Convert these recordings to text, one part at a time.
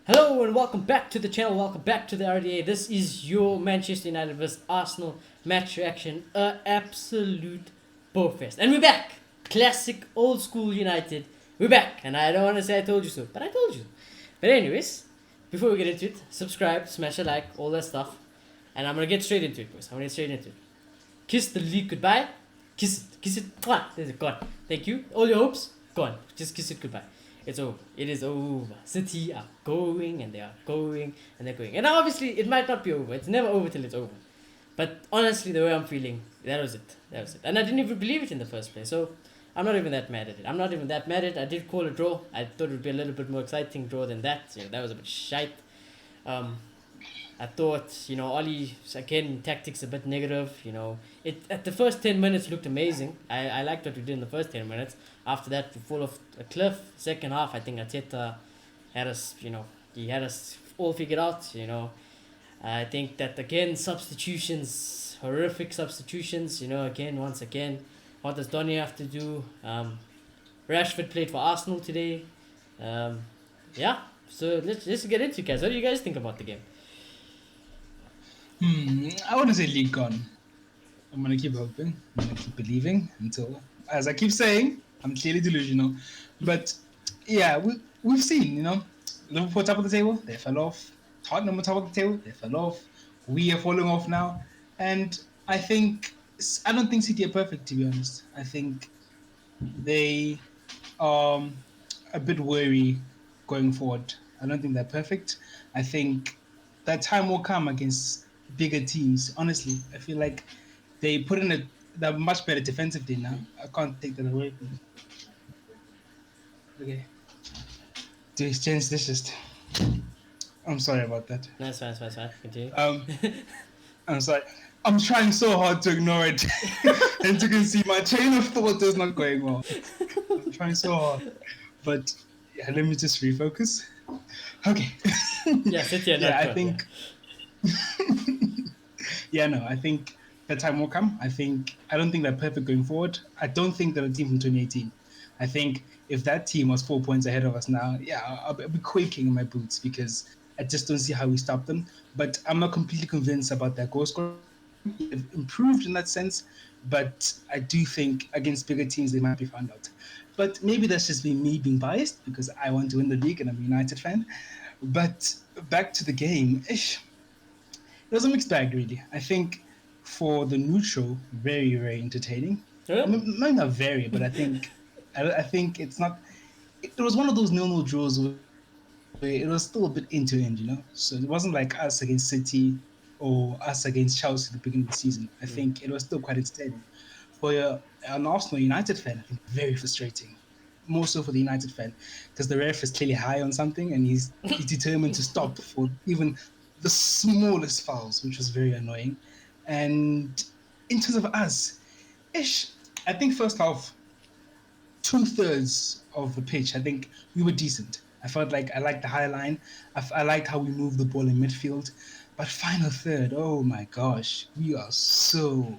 Hello and welcome back to the channel. Welcome back to the RDA. This is your Manchester United vs Arsenal match reaction, a absolute bowfest, and we're back. Classic old school United. We're back, and I don't want to say I told you so, but I told you. But anyways, before we get into it, subscribe, smash a like, all that stuff, and I'm gonna get straight into it, boys. I'm gonna get straight into it. Kiss the league goodbye. Kiss it. Mwah. There's it. Gone. Thank you. All your hopes gone. Just kiss it goodbye. It's over. It is over. City are going and they are going and they're going. And now obviously it might not be over. It's never over till it's over. But honestly, the way I'm feeling, that was it. That was it. And I didn't even believe it in the first place. So I'm not even that mad at it. I'm not even that mad at it. I did call a draw. I thought it would be a little bit more exciting draw than that. That was a bit shite. Um, I thought, Oli, again, tactics a bit negative. It at the first 10 minutes looked amazing. I liked what we did in the first 10 minutes. After that, we fall off a cliff. Second half, I think Ateta had us, he had us all figured out. I think that, again, substitutions, horrific substitutions. Again, once again, what does Donny have to do? Rashford played for Arsenal today. Yeah, so let's get into it, guys. What do you guys think about the game? I wouldn't say league gone. I'm gonna keep hoping. I'm gonna keep believing until, as I keep saying, I'm clearly delusional. But yeah, we've seen, Liverpool top of the table, they fell off. Tottenham on top of the table, they fell off. We are falling off now, and I don't think City are perfect, to be honest. I think they a bit worry going forward. I don't think they're perfect. I think that time will come against bigger teams. Honestly, I feel like they put in they're much better defensively now. I can't take that away from them. Okay. To exchange dishes. I'm sorry about that. That's fine, that's fine. Continue. I'm sorry. I'm trying so hard to ignore it. And you can see my chain of thought is not going well. I'm trying so hard. But yeah, let me just refocus. Okay. Yeah, City are not Yeah, I good. think yeah, no, I think that time will come. I don't think they're perfect going forward. I don't think they're a team from 2018. I think if that team was 4 points ahead of us now, yeah, I'll be quaking in my boots because I just don't see how we stop them. But I'm not completely convinced about their goal scoring. They've improved in that sense, but I do think against bigger teams they might be found out. But maybe that's just me being biased because I want to win the league and I'm a United fan. But back to the game, it was a mixed bag, really. I think for the neutral, very, very entertaining. Yeah. I mean, not very, but I think it's not. It was one of those nil-nil draws where it was still a bit end-to-end. So it wasn't like us against City or us against Chelsea at the beginning of the season. I think it was still quite entertaining. For an Arsenal United fan, I think very frustrating. More so for the United fan, because the ref is clearly high on something and he's determined to stop for even the smallest fouls, which was very annoying. And in terms of us, I think first half, 2/3 of the pitch, I think we were decent. I felt like I liked the high line. I liked how we moved the ball in midfield. But final third, oh my gosh, we are so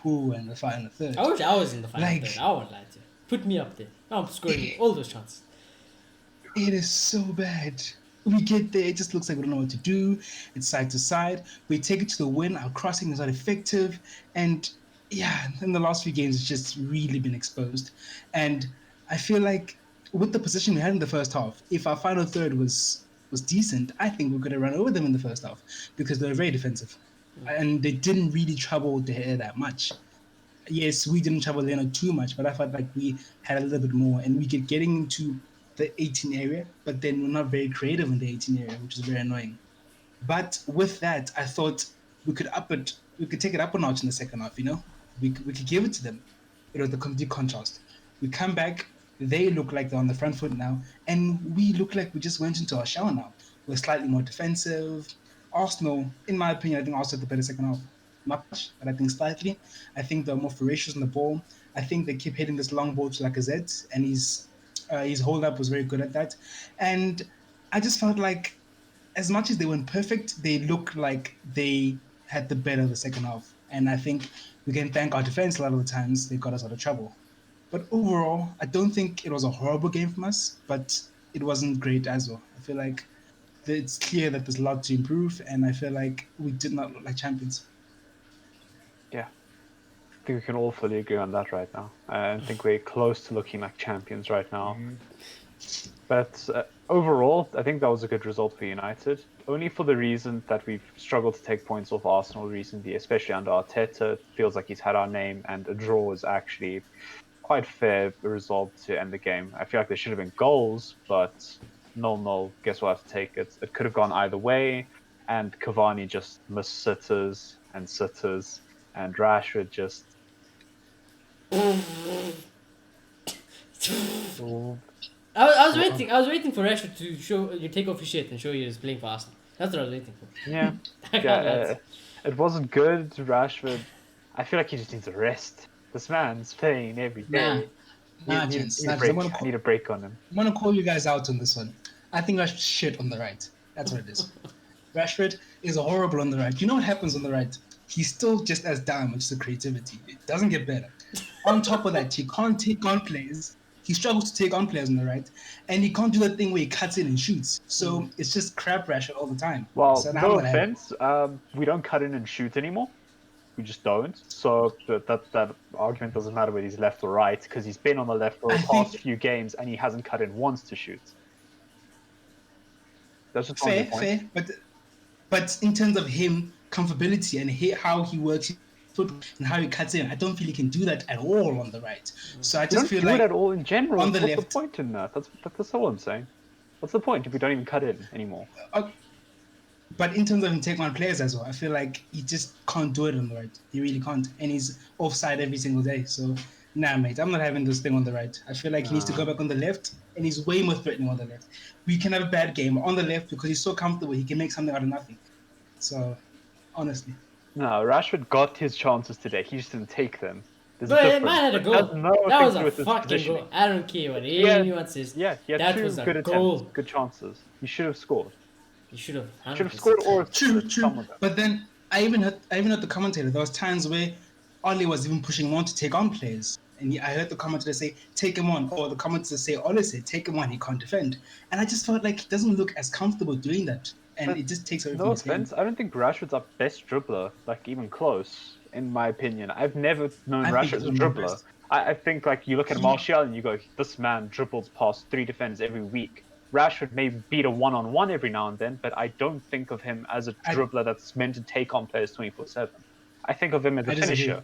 poor in the final third. I wish I was in the final Like, third. I won't lie to you. Put me up there. I'm scoring all those shots. it is so bad. We get there, it just looks like we don't know what to do. It's side to side. We take it to the win. Our crossing is not effective. And yeah, in the last few games, it's just really been exposed. And I feel like with the position we had in the first half, if our final third was decent, I think we could have run over them in the first half because they were very defensive. And they didn't really trouble De Gea that much. Yes, we didn't trouble Leonard too much, but I felt like we had a little bit more, and we get getting into the 18 area, but then we're not very creative in the 18 area, which is very annoying. But with that, I thought we could up it, we could take it up a notch in the second half. We could give it to them. The complete contrast. We come back, they look like they're on the front foot now, and we look like we just went into our shell now. We're slightly more defensive. Arsenal, in my opinion, I think Arsenal had the better second half. Not much, but I think slightly. I think they're more ferocious on the ball. I think they keep hitting this long ball to Lacazette, and his hold up was very good at that. And I just felt like, as much as they weren't perfect, they looked like they had the better of the second half. And I think we can thank our defense a lot of the times they got us out of trouble. But overall, I don't think it was a horrible game from us. But it wasn't great as well. I feel like it's clear that there's a lot to improve, and I feel like we did not look like champions. Yeah. I think we can all fully agree on that right now. I think we're close to looking like champions right now. But overall, I think that was a good result for United. Only for the reason that we've struggled to take points off Arsenal recently, especially under Arteta. It feels like he's had our name, and a draw is actually quite fair result to end the game. I feel like there should have been goals, but 0-0, guess we'll have to take it. It could have gone either way, and Cavani just missed sitters, and Rashford just... I was waiting for Rashford to show you take off his shit and show you he's playing for Arsenal. That's what I was waiting for. Yeah, I can't lie. it wasn't good. Rashford, I feel like he just needs a rest. This man's playing every day. Gents. I need a break on him. I'm gonna call you guys out on this one. I think Rashford shit on the right. That's what it is. Rashford is horrible on the right. You know what happens on the right? He's still just as dumb, which is the creativity. It doesn't get better. On top of that, he can't take on players. He struggles to take on players on the right, and he can't do that thing where he cuts in and shoots. So it's just crap Rashford all the time. Well, so no offense, we don't cut in and shoot anymore. We just don't. So that argument doesn't matter whether he's left or right, because he's been on the left for the past few games and he hasn't cut in once to shoot. That's just fair. But in terms of him comfortability and how he works his football and how he cuts in, I don't feel he can do that at all on the right. So I just feel do like it at all in general. On the What's left, the point in that? That's all I'm saying. What's the point if we don't even cut in anymore? But in terms of him taking on players as well, I feel like he just can't do it on the right. He really can't, and he's offside every single day. So nah, mate, I'm not having this thing on the right. I feel like he needs to go back on the left, and he's way more threatening on the left. We can have a bad game on the left because he's so comfortable. He can make something out of nothing. So honestly. No, Rashford got his chances today. He just didn't take them. But man had a goal. That was a fucking goal. I don't care what anyone says. Yeah, he had that two was good attempts, good chances. He should have scored. He should have. Should have scored or true. But then I even heard the commentator. There was times where Ole was even pushing him on to take on players, and I heard the commentator say, "Take him on," or the commentator say, "Ole said, take him on. He can't defend." And I just felt like he doesn't look as comfortable doing that, and it just takes away from his game. No offense, I don't think Rashford's our best dribbler, like even close. In my opinion, I've never known Rashford as a dribbler. I think like you look at Martial and you go, this man dribbles past 3 defenders every week. Rashford may beat a one-on-one every now and then, but I don't think of him as a dribbler that's meant to take on players 24/7. I think of him as a finisher.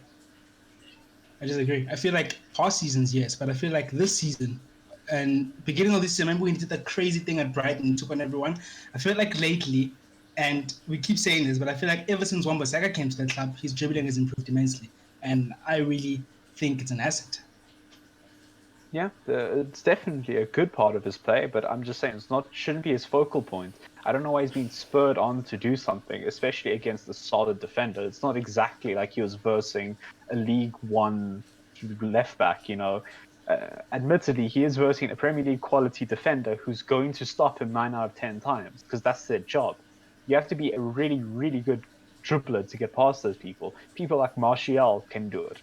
I disagree. I feel like past seasons, yes, but I feel like this season and beginning of this season, remember when he did that crazy thing at Brighton and took on everyone? I feel like lately, and we keep saying this, but I feel like ever since Wan-Bissaka came to the club, his dribbling has improved immensely, and I really think it's an asset. Yeah, it's definitely a good part of his play, but I'm just saying shouldn't be his focal point. I don't know why he's being spurred on to do something, especially against a solid defender. It's not exactly like he was versing a League One left back, you know. Admittedly, he is versing a Premier League quality defender who's going to stop him 9 out of 10 times because that's their job. You have to be a really, really good dribbler to get past those people. People like Martial can do it.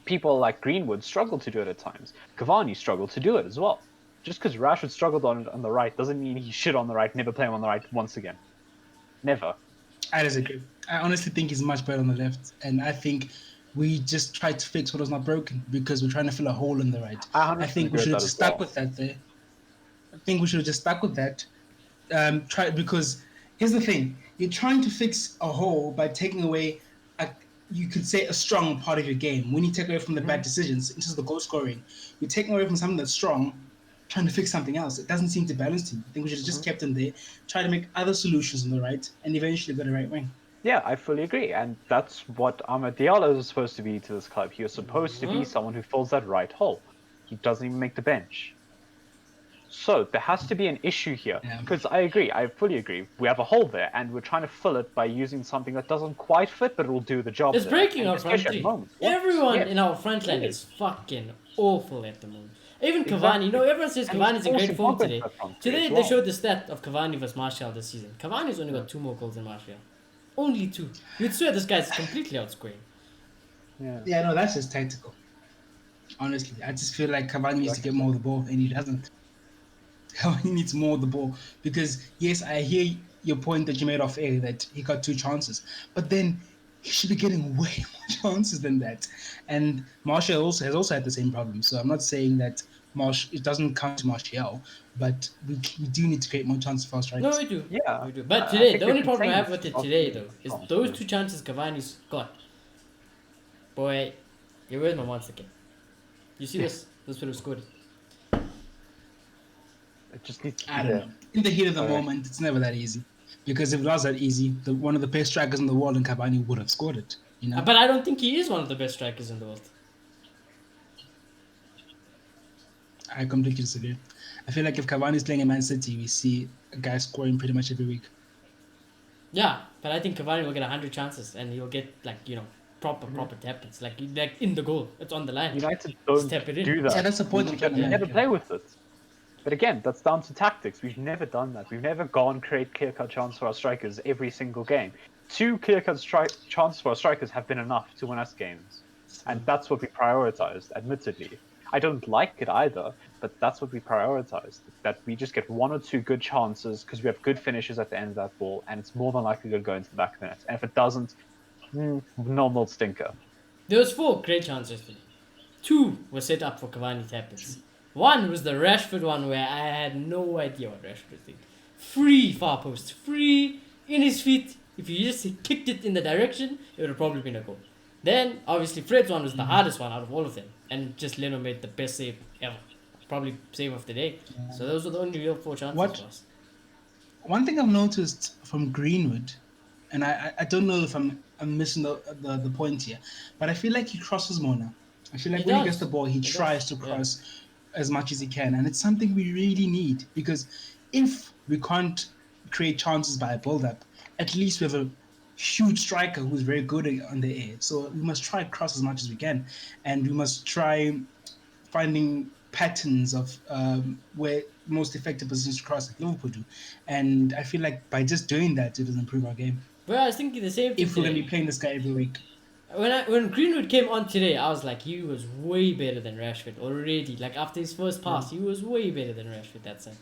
People like Greenwood struggle to do it at times. Cavani struggled to do it as well. Just because Rashford struggled on the right doesn't mean he should on the right, never play him on the right once again. Never. I disagree. I honestly think he's much better on the left, and I think we just tried to fix what was not broken because we're trying to fill a hole in the right. I think we should have just stuck with that there. I think we should have just stuck with that. Because here's the thing. You're trying to fix a hole by taking away you could say a strong part of your game. When you take away from the bad decisions into the goal scoring, you're taking away from something that's strong, trying to fix something else. It doesn't seem to balance him. I think we should have just kept him there, try to make other solutions on the right, and eventually go to right wing. Yeah, I fully agree. And that's what Amad Diallo is supposed to be to this club. He was supposed to be someone who fills that right hole. He doesn't even make the bench. So there has to be an issue here, because I fully agree. We have a hole there, and we're trying to fill it by using something that doesn't quite fit, but it will do the job. It's breaking our front three. Everyone in our front line is fucking awful at the moment. Even Cavani, everyone says Cavani's in great form today. Today they showed the stat of Cavani versus Martial this season. Cavani's only got 2 more goals than Martial. Only 2. You'd swear this guy's completely outscoring. Yeah, no, that's just tactical. Honestly, I just feel like Cavani needs to get more of the ball, and he doesn't. Cavani needs more of the ball because yes, I hear your point that you made off air that he got 2 chances, but then he should be getting way more chances than that. And Martial also has also had the same problem. So I'm not saying that it doesn't count to Martial, but we do need to create more chances for our No, strikers. we do. Yeah, We do. But I today, think the we only can problem I say have with it it's today, not though, is really those good. 2 chances Cavani's got. Boy, you're with my once again. You see this? This would have scored. It just needs to be I don't there. know. In the heat of the Alright. moment, it's never that easy. Because if it was that easy, one of the best strikers in the world in Cavani would have scored it. You know. But I don't think he is one of the best strikers in the world. I completely disagree. I feel like if Cavani is playing in Man City, we see a guy scoring pretty much every week. Yeah, but I think Cavani will get 100 chances and he'll get proper tap-ins, like in the goal. It's on the line. United Just don't tap it in. do that. Yeah, that's the point I'm trying to We make. never play with it. But again, that's down to tactics. We've never done that. We've never gone create clear-cut chances for our strikers every single game. 2 clear-cut chances for our strikers have been enough to win us games. And that's what we prioritized, admittedly. I don't like it either, but that's what we prioritized. That we just get 1 or 2 good chances because we have good finishes at the end of that ball, and it's more than likely going to go into the back of the net. And if it doesn't, normal stinker. There was 4 great chances today. 2 were set up for Cavani tap-ins. 1 was the Rashford one where I had no idea what Rashford was doing. Free far post, free in his feet. If you just kicked it in the direction, it would have probably been a goal. Then, obviously, Fred's one was the hardest one out of all of them. And just Leno made the best save ever. Probably save of the day. So those were the only real 4 chances What? for us. One thing I've noticed from Greenwood, and I don't know if I'm missing the point here, but I feel like he crosses more now. I feel like He when he does. gets the ball, he He tries does, to yeah. cross as much as he can, and it's something we really need because if we can't create chances by a build-up, at least we have a huge striker who's very good on the air. So we must try cross as much as we can, and we must try finding patterns of where most effective positions to cross like Liverpool do. And I feel like by just doing that, it will improve our game. But I was thinking the same thing If we're going to today. be playing this guy every week. When Greenwood came on today, I was like, he was way better than Rashford already. Like after his first pass, he was way better than Rashford that time.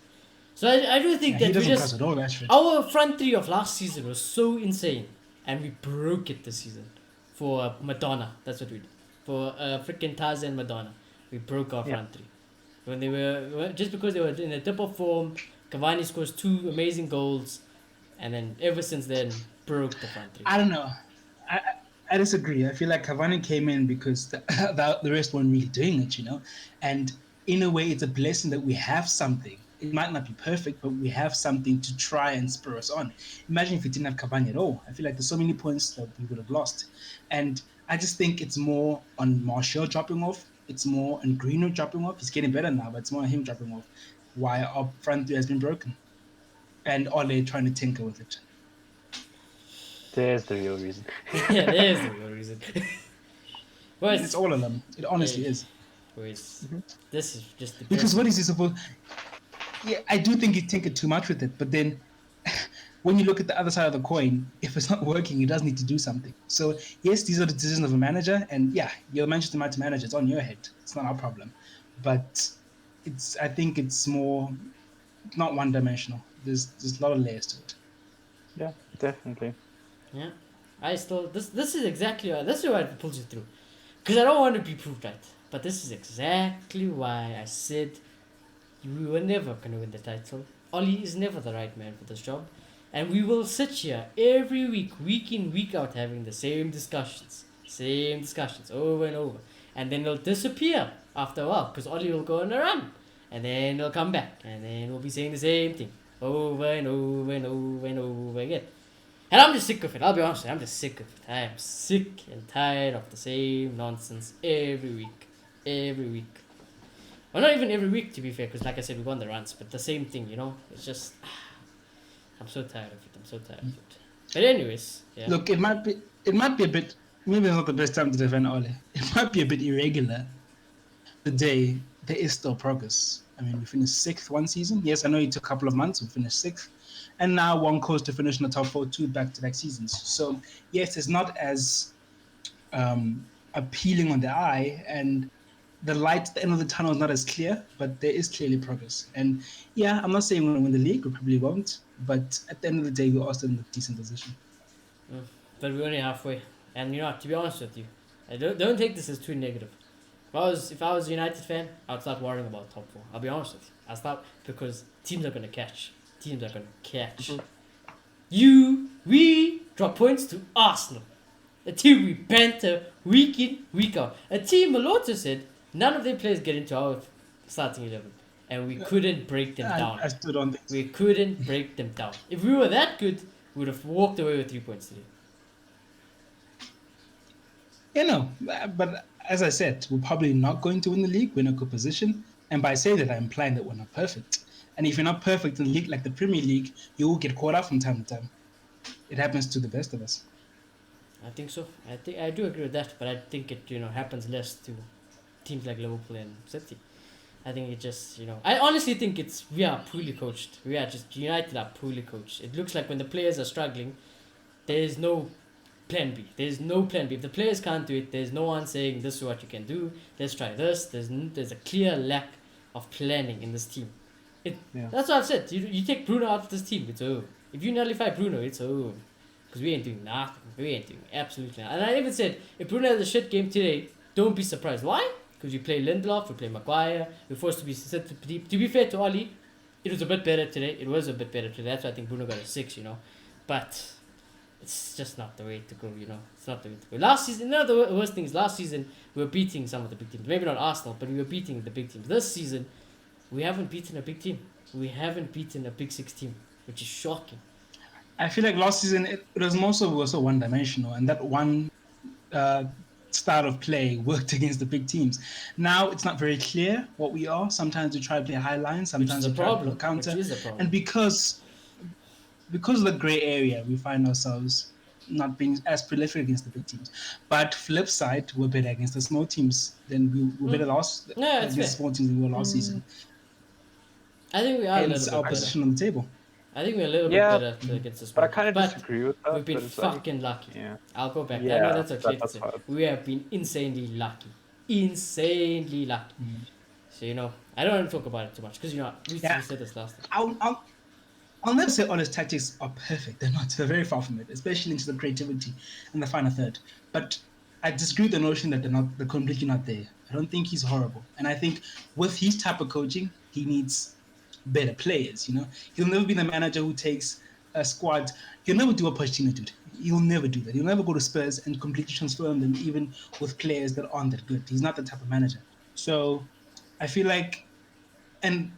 So I do think Yeah, he that we doesn't cross just at all, Rashford. our front 3 of last season was so insane, and we broke it this season for Madonna. That's what we did for freaking Tarzan Madonna. We broke our front 3 when they were just because they were in a dip of form. Cavani scores 2 amazing goals, and then ever since then broke the front 3. I don't know. I disagree. I feel like Cavani came in because the rest weren't really doing it, you know? And in a way, it's a blessing that we have something. It might not be perfect, but we have something to try and spur us on. Imagine if we didn't have Cavani at all. I feel like there's so many points that we would have lost. And I just think it's more on Martial dropping off. It's more on Greenwood dropping off. He's getting better now, but it's more on him dropping off. Why our front 3 has been broken. And Ole trying to tinker with it. There's the real reason. Yeah, there's the real reason. Well, It's all of them. It honestly is. This is just the Because best. what is he supposed? Yeah, I do think he tinkered too much with it. But then, when you look at the other side of the coin, if it's not working, he does need to do something. So yes, these are the decisions of a manager, and yeah, you're a Manchester United manager. It's on your head. It's not our problem. But I think it's more not one-dimensional. There's a lot of layers to it. Yeah, definitely. Yeah, I still this is exactly this is why it pulls you through, because I don't want to be proved right, but this is exactly why I said we were never gonna win the title. Oli is never the right man for this job, and we will sit here every week in week out, having the same discussions over and over, and then they'll disappear after a while because Oli will go on a run, and then he'll come back, and then we'll be saying the same thing over and over and over and over again. And I'm just sick of it. I'll be honest with you, I'm just sick of it. I am sick and tired of the same nonsense every week. Every week. Well, not even every week, to be fair, because like I said, we won the runs, but the same thing, you know? It's just... I'm so tired of it. But anyways, yeah. Look, it might be a bit. Maybe it's not the best time to defend Ole. It might be a bit irregular. Today, there is still progress. I mean, we finished 6th one season. Yes, I know it took a couple of months. We finished 6th. And now one course to finish in the top 4 2 back-to-back seasons. So, yes, it's not as appealing on the eye. And the light at the end of the tunnel is not as clear, but there is clearly progress. And yeah, I'm not saying we're going to win the league. We probably won't. But at the end of the day, we are still in a decent position. But we're only halfway. And you know, to be honest with you, I don't take this as too negative. If I was a United fan, I'd start worrying about top four. I'll be honest with you. I'll start because teams are gonna catch. Teams are gonna catch. We drop points to Arsenal, a team we banter week in, week out. A team Malota said none of their players get into our starting 11, and we couldn't break them down. I still don't think so. We couldn't break them down. If we were that good, we would have walked away with 3 points today. You know, but as I said, we're probably not going to win the league. We're in a good position. And by saying that, I'm implying that we're not perfect. And if you're not perfect in the league like the Premier League, you will get caught up from time to time. It happens to the best of us. I think so. I do agree with that, but I think it happens less to teams like Liverpool and City. I think it just I honestly think we are poorly coached. United are poorly coached. It looks like when the players are struggling, there is no plan B. There's no plan B. If the players can't do it, there's no one saying this is what you can do. Let's try this. There's a clear lack of planning in this team. That's what I've said. You take Bruno out of this team, it's over. If you nullify Bruno, it's over. Because we ain't doing nothing. We ain't doing absolutely nothing. And I even said, if Bruno has a shit game today, don't be surprised. Why? Because we play Lindelof, we play Maguire, we're forced to be set to deep. To be fair to Oli, it was a bit better today. That's why I think Bruno got a 6, But it's just not the way to go, It's not the way to go. Last season, the worst thing is last season we were beating some of the big teams. Maybe not Arsenal, but we were beating the big teams. This season, we haven't beaten a big team. We haven't beaten a big 6 team, which is shocking. I feel like last season it was also one-dimensional, and that one style of play worked against the big teams. Now it's not very clear what we are. Sometimes we try to play high line, sometimes we try to play counter. Which is a problem. And because of the grey area, we find ourselves not being as prolific against the big teams. But flip side, we're better against the small teams than we were better against the small teams than we were last season. I think we are a Hence little bit our better. position on the table. I think we're a little bit better against the small But I kind of disagree with that. We've been but it's fucking lucky. Yeah. I'll go back. Yeah, I know that's okay to that's say. hard. We have been insanely lucky. Insanely lucky. So, I don't want to talk about it too much because, we said this last time. I'll never say Ole's tactics are perfect. They're not. They're very far from it, especially into the creativity and the final third. But I disagree with the notion that they're completely not there. I don't think he's horrible. And I think with his type of coaching, he needs better players, He'll never be the manager who takes a squad. He'll never do what Pochettino did. He'll never do that. He'll never go to Spurs and completely transform them, even with players that aren't that good. He's not the type of manager. So I feel like, and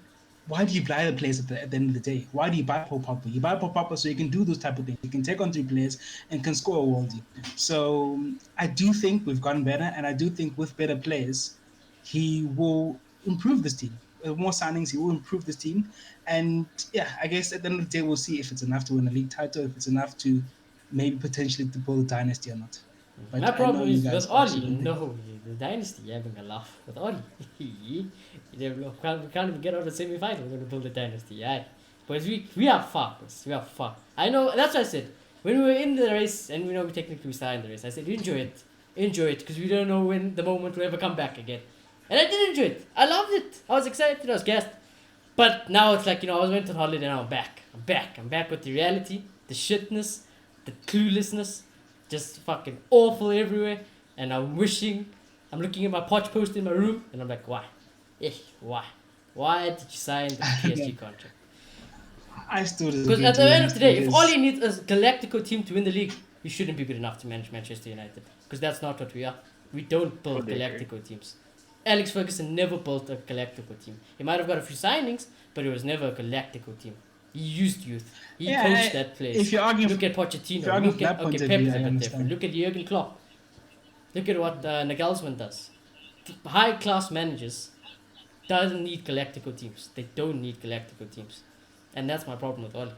why do you buy the players at the end of the day? Why do you buy Paul Pogba? You buy Paul Pogba so you can do those type of things. You can take on 3 players and can score a worldie. So I do think we've gotten better, and I do think with better players, he will improve this team. More signings, he will improve this team. And yeah, I guess at the end of the day, we'll see if it's enough to win a league title, if it's enough to maybe potentially to build a dynasty or not. But my problem is with Oli. don't No, the dynasty, you're having a laugh with Oli. We can't even get out of the semi-final. We're going to build a dynasty. Yeah. But we are fucked. We are fucked. I know, that's what I said. When we were in the race, and we technically started the race, I said, enjoy it, because we don't know when the moment will ever come back again. And I did enjoy it. I loved it. I was excited. I was gassed. But now it's like, I was went on holiday and I'm back. I'm back with the reality, the shitness, the cluelessness, just fucking awful everywhere. And I'm looking at my Poch post in my room and I'm like, why? Why? Why did you sign the PSG contract? I still Because at the end of the day, if Oli needs a Galactico team to win the league, we shouldn't be good enough to manage Manchester United. Because that's not what we are. We don't build Galactico teams. Alex Ferguson never built a Galactico team. He might have got a few signings, but it was never a Galactico team. He used youth. He coached that place. If you're arguing, look at Pochettino. Look at Pep is a bit different. Look at Jurgen Klopp. Look at what Nagelsmann does. High-class managers doesn't need Galactico teams. They don't need Galactico teams, and that's my problem with Oli.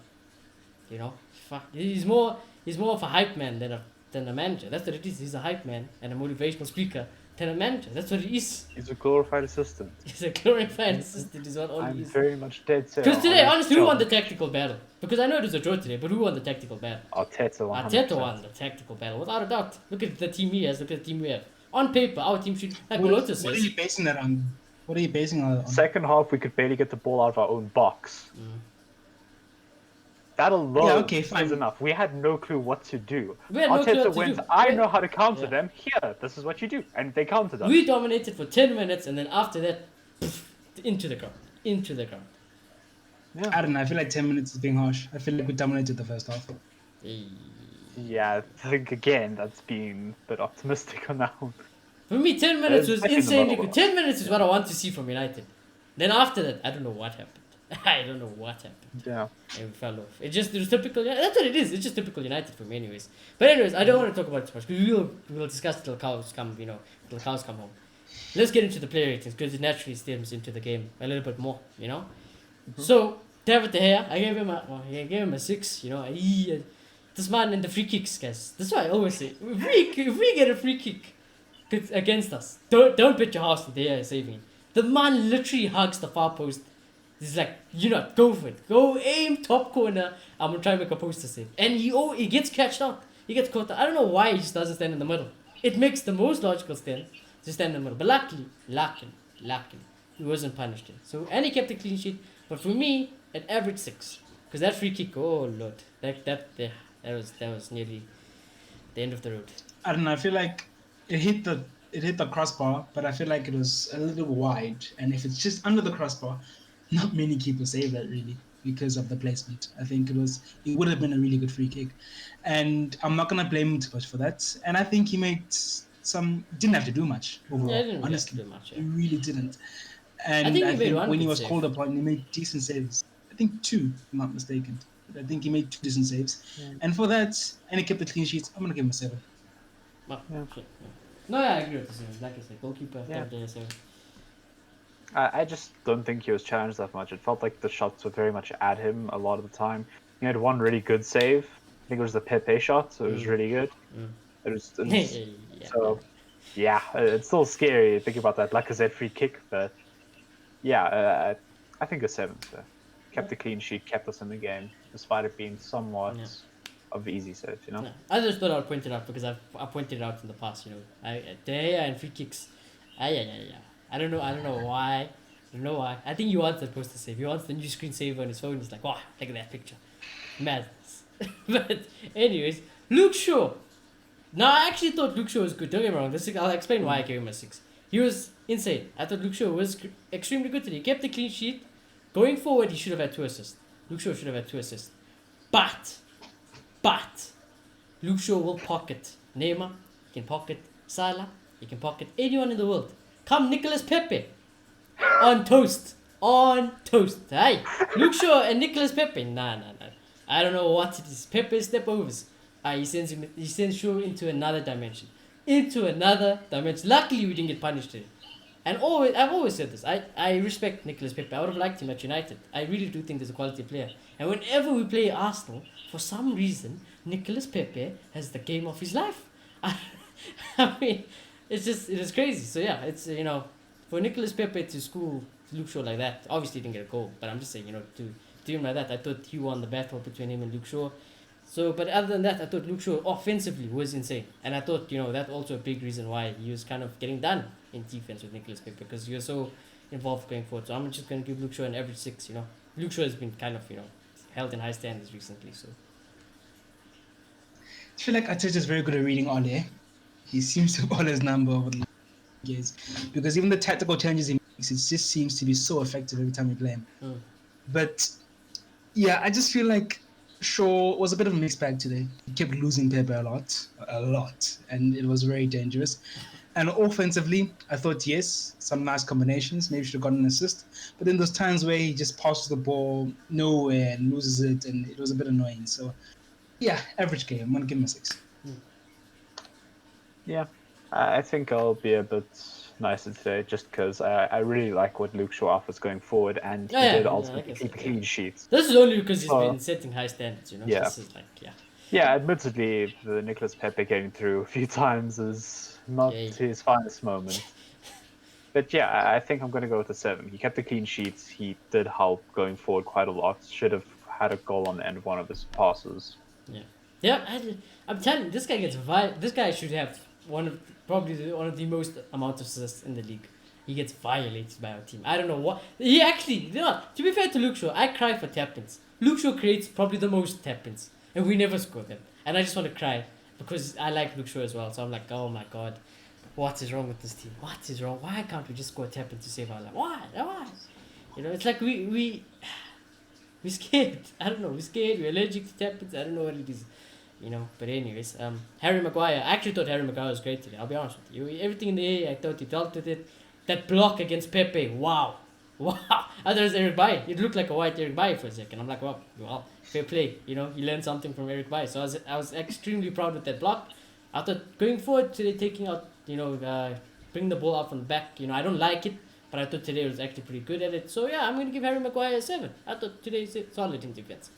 He's more of a hype man than a manager. That's what it is. He's a hype man and a motivational speaker. Than a manager. That's what he is. He's a glorified assistant. He's a glorified assistant is what Oli is. I'm very much dead set. Because today, honestly, who won the tactical battle? Because I know it was a draw today, but who won the tactical battle? Arteta won. Arteta won the tactical battle, without a doubt. Look at the team he has, look at the team we have. On paper, our team should, like What Lotus are says, you basing that on? What are you basing it on? Second half, we could barely get the ball out of our own box. That alone Yeah, okay, fine. is enough. We had no clue what to do. We had no clue Arteta what to went, do. I We- know how to counter Yeah. them. Here, this is what you do. And they countered us. we dominated for 10 minutes, and then after that, into the ground. Into the ground. I don't know. I feel like 10 minutes is being harsh. I feel like we dominated the first half. Yeah, I think again, that's being a bit optimistic on that one. For me, 10 minutes was Back in the insanely middle. good. 10 minutes is what I want to see from United. Then after that, I don't know what happened. I don't know what happened. Yeah. And we fell off. It was typical. That's what it is. It's just typical United for me, anyways. But anyways, I don't want to talk about it too much because we'll discuss till cows come. Till cows come home. Let's get into the player ratings because it naturally stems into the game a little bit more. So David De Gea, I gave him a 6. This man in the free kicks, guys. That's why I always say if we get a free kick against us, don't bet your house that De Gea is saving it. The man literally hugs the far post. He's like, go for it. Go aim top corner. I'm going to try and make a poster save. And he gets catched out. He gets caught out. I don't know why he just doesn't stand in the middle. It makes the most logical sense to stand in the middle. But luckily, he wasn't punished. And he kept a clean sheet. But for me, an average 6. Because that free kick, oh lord. That was nearly the end of the road. I don't know. I feel like it hit the crossbar, but I feel like it was a little wide. And if it's just under the crossbar, not many keepers save that really because of the placement. I think it would have been a really good free kick, and I'm not gonna blame him too much for that. And I think he didn't have to do much overall. Yeah, he didn't honestly, have to do much, yeah. he really didn't. And I think he made one when he good was save. called upon, he made decent saves. I think 2, if I'm not mistaken. I think he made 2 decent saves, and for that, and he kept the clean sheets. I'm gonna give him a 7. Well, sure, yeah. No, yeah, I agree with this. Like I said, goalkeeper, Yeah. top there, 7. I just don't think he was challenged that much. It felt like the shots were very much at him a lot of the time. He had one really good save. I think it was the Pepe shot, so it was really good. It was Yeah. so, yeah, it's still scary thinking about that Lacazette free kick, but yeah, I think a 7. So. Kept the clean sheet, kept us in the game, despite it being somewhat of easy save, Yeah. I just thought I'd point it out because I pointed it out in the past. De Gea and free kicks. I don't know why. I think he wants that poster save. He wants the new screen saver on his phone. He's like, wow, look at that picture. Madness. But anyways, Luke Shaw. Now I actually thought Luke Shaw was good. Don't get me wrong. I'll explain why I gave him a 6. He was insane. I thought Luke Shaw was extremely good today. He kept the clean sheet. Going forward, he should have had 2 assists. Luke Shaw should have had 2 assists. But Luke Shaw will pocket Neymar. He can pocket Salah. He can pocket anyone in the world. Come Nicolas Pepe. On toast. Hey, Luke Shaw and Nicolas Pepe. Nah. I don't know what it is. Pepe step overs. He sends Shaw into another dimension. Luckily we didn't get punished today. And I've always said this. I respect Nicolas Pepe. I would have liked him at United. I really do think he's a quality player. And whenever we play Arsenal, for some reason, Nicolas Pepe has the game of his life. I mean, it is crazy. So yeah, it's for Nicolas Pepe to school Luke Shaw like that. Obviously, he didn't get a goal, but I'm just saying, to do him like that. I thought he won the battle between him and Luke Shaw. So, but other than that, I thought Luke Shaw offensively was insane, and I thought that's also a big reason why he was kind of getting done in defense with Nicolas Pepe because you're so involved going forward. So I'm just going to give Luke Shaw an average 6. Luke Shaw has been kind of held in high standards recently. So I feel like Arteta is very good at reading Ole. He seems to have Ole's number over the years because even the tactical changes he makes, it just seems to be so effective every time we play him. But yeah, I just feel like Shaw was a bit of a mixed bag today. He kept losing Pepe a lot, and it was very dangerous. And offensively, I thought, yes, some nice combinations. Maybe should have gotten an assist. But then those times where he just passes the ball nowhere and loses it, and it was a bit annoying. So, yeah, average game. I'm going to give him a 6. Yeah, I think I'll be a bit nicer today just because I really like what Luke Shaw offers going forward, and he did ultimately keep clean sheets. This is only because he's been setting high standards, Yeah. This is Yeah, admittedly, the Nicolas Pepe getting through a few times is not his finest moment. But yeah, I think I'm going to go with a 7. He kept the clean sheets. He did help going forward quite a lot. Should have had a goal on the end of one of his passes. Yeah, I'm telling you, this guy gets this guy should have one of the most amount of assists in the league. He gets violated by our team. I don't know what he actually. You know, to be fair to Luke Shaw, I cry for tap-ins. Luke Shaw creates probably the most tap-ins, and we never score them. And I just want to cry because I like Luke Shaw as well. So I'm like, oh my god, what is wrong with this team? What is wrong? Why can't we just score a tap-in to save our life? Why? Why? You know, it's like we're scared. I don't know. We're scared. We're allergic to tap-ins. I don't know what it is. You know, but anyways, Harry Maguire. I actually thought Harry Maguire was great today. I'll be honest with you. Everything in the air, I thought he dealt with it. That block against Pepe, wow. I thought it was Eric Bailly. It looked like a white Eric Bailly for a second. I'm like, well, fair play. You know, you learned something from Eric Bailly. So I was extremely proud with that block. I thought going forward today, taking out, you know, bring the ball out from the back. You know, I don't like it, but I thought today was actually pretty good at it. So yeah, I'm going to give Harry Maguire a 7. I thought today's solid in defense.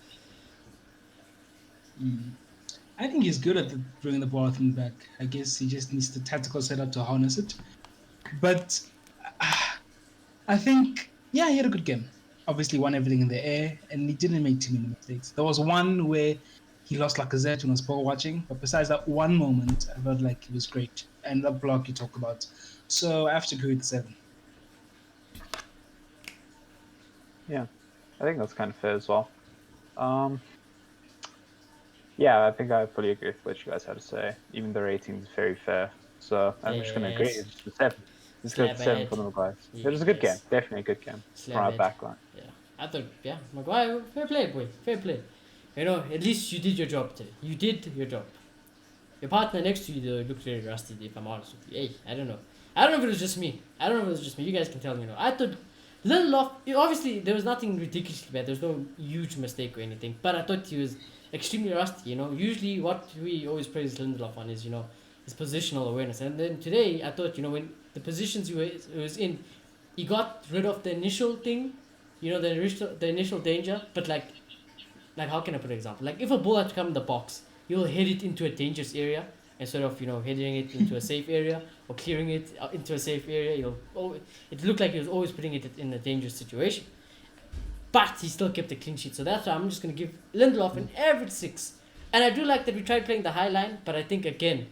I think he's good at bringing the ball out from the back. I guess he just needs the tactical setup to harness it. But I think, yeah, he had a good game. Obviously won everything in the air, and he didn't make too many mistakes. There was one where he lost Lacazette when I was ball watching, but besides that one moment, I felt like it was great. And that block you talk about. So I have to agree with the 7. Yeah, I think that's kind of fair as well. Yeah, I think I fully agree with what you guys had to say. Even the rating is very fair. So I'm just going to agree. Yes. It's just a 7. Just go with 7 for the guys. It was a good game. Yes. Definitely a good game from our Slab it. backline. Yeah, I thought, yeah, Maguire, fair play, boy, fair play. You know, at least you did your job today. You did your job. Your partner next to you, though, looked very rusty, if I'm honest with you. Hey, I don't know. I don't know if it was just me. You guys can tell me, you know. I thought Lindelof, obviously, there was nothing ridiculously bad. There was no huge mistake or anything. But I thought he was extremely rusty, you know. Usually what we always praise Lindelof on is, you know, his positional awareness. And then today, I thought, you know, when the positions he was in, he got rid of the initial thing, you know, the initial danger. But like how can I put an example? Like if a ball had to come in the box, you'll hit it into a dangerous area instead of, you know, heading it into a safe area or clearing it into a safe area. It looked like he was always putting it in a dangerous situation. But he still kept a clean sheet. So that's why I'm just going to give Lindelof an average 6. And I do like that we tried playing the high line, but I think, again,